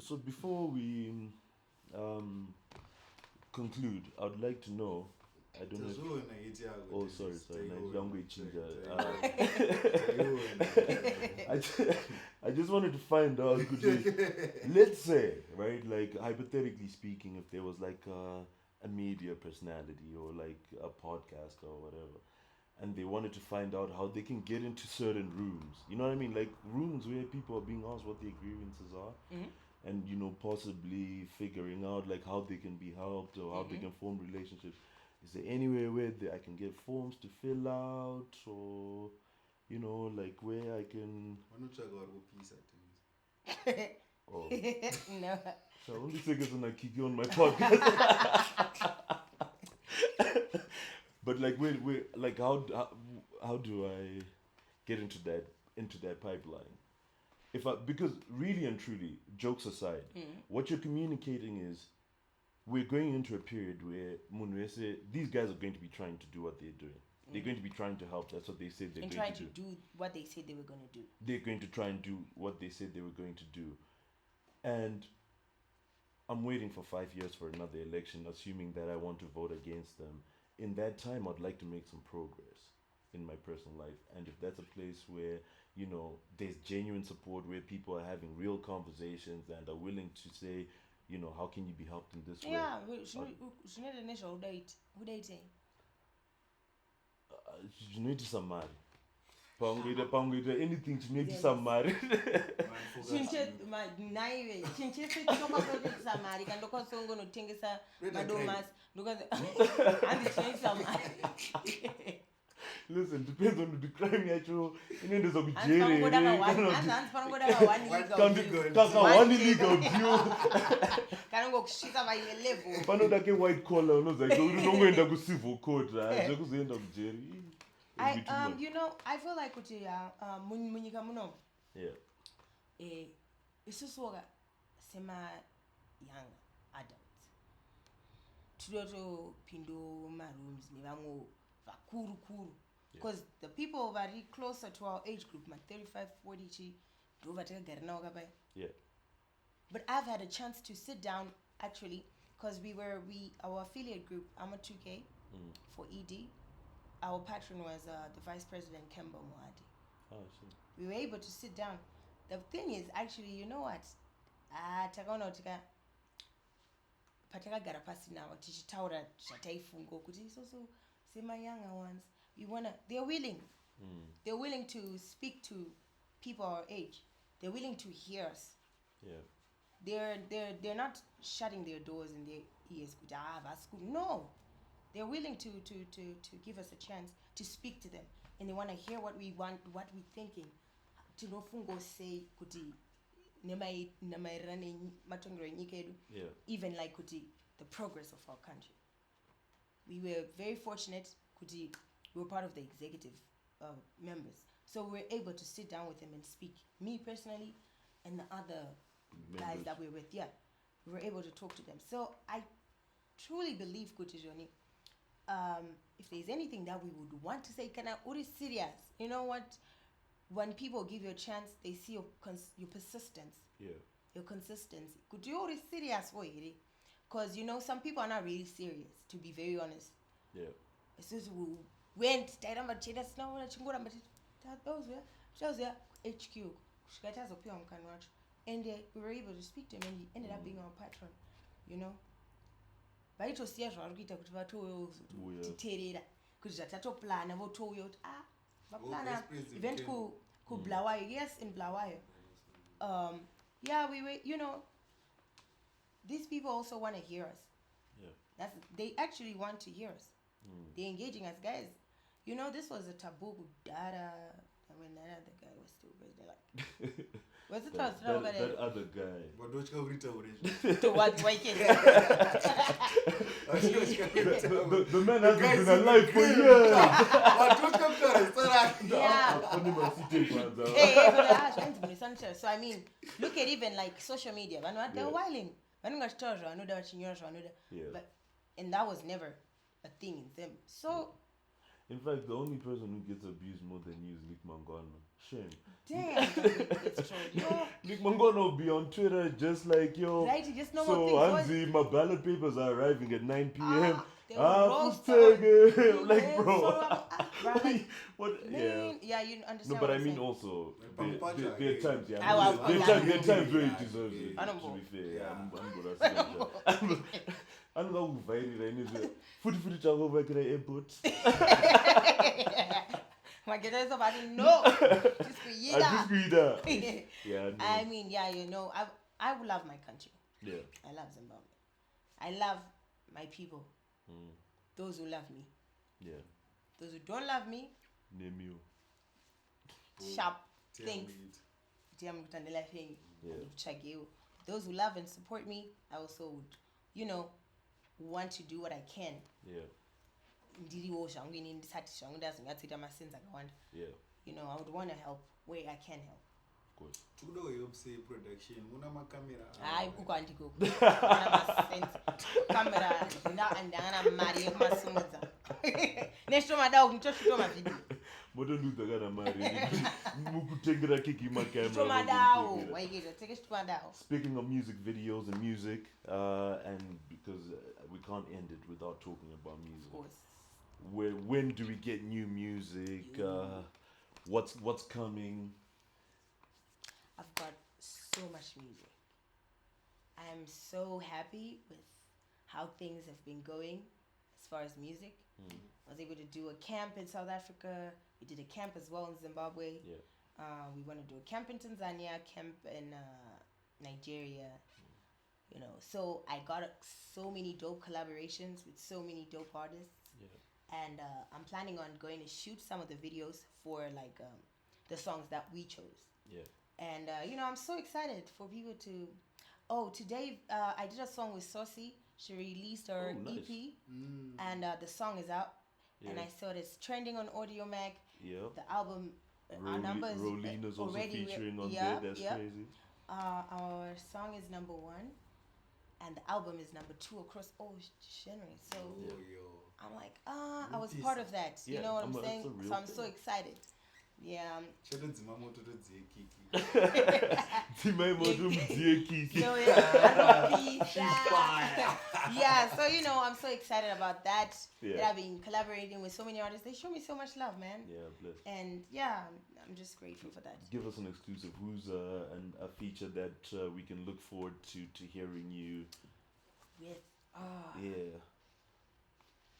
So before we conclude, I would like to know. I don't know. Oh, sorry. I just wanted to find out. Let's say, right, like hypothetically speaking, if there was like a media personality or like a podcast or whatever, and they wanted to find out how they can get into certain rooms. You know what I mean? Like rooms where people are being asked what their grievances are. Mm-hmm. And possibly figuring out like how they can be helped or how they can form relationships. Is there anywhere where I can get forms to fill out, or like where I can? Oh. No. So I only think it's gonna Kikky on my podcast. But like where like how do I get into that pipeline? Because really and truly, jokes aside, what you're communicating is we're going into a period where these guys are going to be trying to do what they're doing. They're going to be trying to help. That's what they said they're And going trying to do. to do what they said they were going to do. They're going to try and do what they said they were going to do. And I'm waiting for 5 years for another election, assuming that I want to vote against them. In that time, I'd like to make some progress in my personal life. And if that's a place where there's genuine support, where people are having real conversations and are willing to say, how can you be helped in this way? Yeah, zvinoita nezvaudaite Zvinoitisa mari. Pangoita anything chinoitisa mari. naive chinhu chese chinokwasinoitisa mari kana ndokwanisa kungonotengesa madomasi hanzi chinoitisa mari. Listen, depends on the crime yacho. Inoendesa hanzi panongoda kaka one illegal due. kana ngokusvika vai11 Panoda ke white collar unoziva kuti unongoenda kucivil court zvekuzoenda kujeri. I feel like kuti munyika muno isusu sema young adults tinotopinda marooms nevamwe vakuru because the people vari closer to our age group 35-40 chi ndo vatakagara navo kapai. But I've had a chance to sit down actually because our affiliate group AMA2K for ED. Our patron was the Vice President Kemba Mwadi. Oh, sure. We were able to sit down. The thing is, actually, you know what? Takaona kuti patakagara pasi navo tichitaura zvataifunga kuti isusu sema younger ones, they're willing. They're willing to speak to people our age. They're willing to hear us. Yeah. They're not shutting their doors in their ears. No. They're willing to give us a chance to speak to them, and they want to hear what we want, what we're thinking. Tinofungo say kuti nemairane matongero nyika yedu. Even like kuti the progress of our country. We were very fortunate kuti we were part of the executive members, so we were able to sit down with them and speak. Me personally, and the other guys that we were with, we were able to talk to them. So I truly believe kuti Joni. If there's anything that we would want to say, kana uri serious. You know what? When people give you a chance, they see your persistence. Your consistency. Could you uri serious for it? Because some people are not really serious, to be very honest. It's just we went tairamba cheda sinaona chingora but those were HQ. And we were able to speak to him, and he ended up being our patron. Vaitosiya zvavari kuita kuti vatotiteerera kuti zvatatoplana votouya kuti vaplana event kubulawayo. Yes, in Bulawayo. We were, these people also want to hear us. They actually want to hear us. They're engaging us, guys. You know, this was a taboo data. I mean, that other guy was still president. Like, was it that other guy. But don't you read to what? Why can't The man hasn't been alive for years. So I mean, look at even like social media. They're whiling. But and that was never a thing in them. So in fact, the only person who gets abused more than you is Nick Mangano. Shame. damn, it's true. Yo, Nick Mangano will be on Twitter just like, yo, right? You just know so what Anzi, my ballot papers are arriving at 9 p.m. They will roast Like, bro. What? Man, Yeah. you understand. No, but I mean also, there are times, I there was- are times where he deserves it. I don't To be know. fair, Yeah. I'm gonna say I'm going to viral. Futhi chango vakira airport. My girl is about to know. Just for you. I just read that. Yeah, no. I mean, you know, I love my country. Yeah. I love Zimbabwe. I love my people. Those who love me. Yeah. Those who don't love me, Name you. sharp things. Yeah. Those who love and support me, I also would, you know, want to do what I can. Yeah. Yeah. You know, I would want to help where I can help. Of course. To know you say production, una camera. I ukandiko. Camera ndangana mari yemasumudza. Nesho madao nitoshuto mavideo. Moto ndudagana mari. Mukutengera Kikky camera. Tomadao. Waigero take tomadao. Speaking of music videos and music, and because we can't end it without talking about music. Of course. When do we get new music? What's coming? I've got so much music. I am so happy with how things have been going as far as music. I was able to do a camp in South Africa. We did a camp as well in Zimbabwe. Yeah. We want to do a camp in Tanzania, camp in Nigeria. You know, so I got so many dope collaborations with so many dope artists. Yeah. And I'm planning on going to shoot some of the videos for like the songs that we chose. Yeah. And you know, I'm so excited for people to. Oh, today I did a song with Saucy. She released her nice. EP, and the song is out. Yeah. And I saw it's trending on Audio Mag. Yeah. The album, our number is Rolina's also already featuring on yeah, there. That's yeah. crazy. Our song is number 1, and the album is number 2 across all genres. So I'm like, I was part of that. You know what I'm saying? So I'm so excited. Yeah. Shout out to Mama to the Kikky. So yeah, so you know, I'm so excited about that. Yeah. That I've been collaborating with so many artists. They show me so much love, man. Yeah, bless. And yeah, I'm just grateful for that. Give us an exclusive. Who's a feature that we can look forward to hearing you? With Yeah.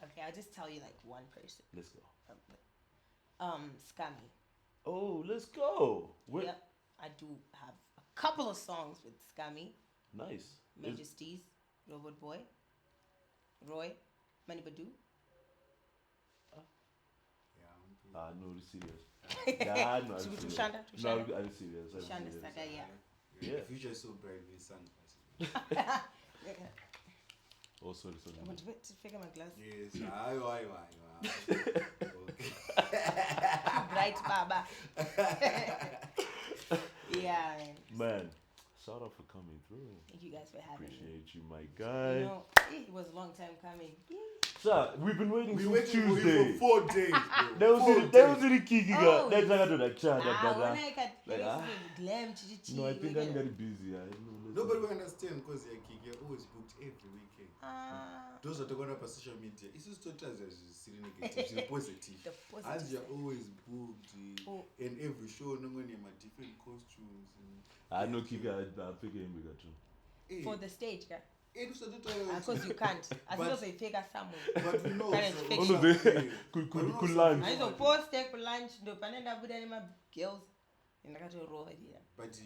Okay, I'll just tell you like one person. Let's go. Scammy. Oh, let's go. Yeah, I do have a couple of songs with Scammy. Nice. Majesties, Robot Boy, Roy, Manibadu. No, it's serious. Yeah, no, I'm serious. Tushanda? No, I'm serious. I'm Tushanda serious. Saga, yeah. The future is so bright with sun. Oh, sorry. I want to figure my glasses. Yes, aye. Bright Baba. Yeah, Man, shout out for coming through. thank you guys for having me. Appreciate you, my guy. You know, it was a long time coming. Sir, we've been waiting We since waited for Tuesday. you for 4 days, bro. That was the Kikky guy. Oh, That's not gonna chat. No, I think I'm very busy. Nobody will understand because Kikky are always booked every weekend. Those are the one up on social media. It's just totally negative, it's positive. The positive As you're side. always booked, and every show, no one have different costumes. I know Kikky. I pick him bigger too. For the stage, guy. Because Because you can't. As But- long as they figure somewhere. But we know. Kind of so- fiction. Could lunch. I know post take for lunch. No, panenda with any girls. And I got to roll idea. But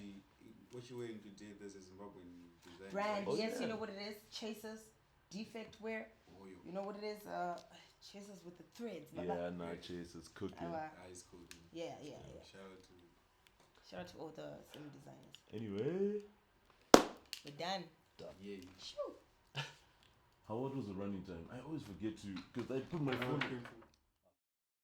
what you're wearing today, there's a Zimbabwean design. Brand, Oh, yes, yeah. you know what it is. Chasers, defect wear. Oh, You know what it is. Chasers with the threads. Yeah, nah, Chase is cooking. Ice cooking. Yeah. Shout out to Shout out to all the sim designers. Anyway, We're done. yeah. Shoo. what was the running time? I always forget to, because I put my phone.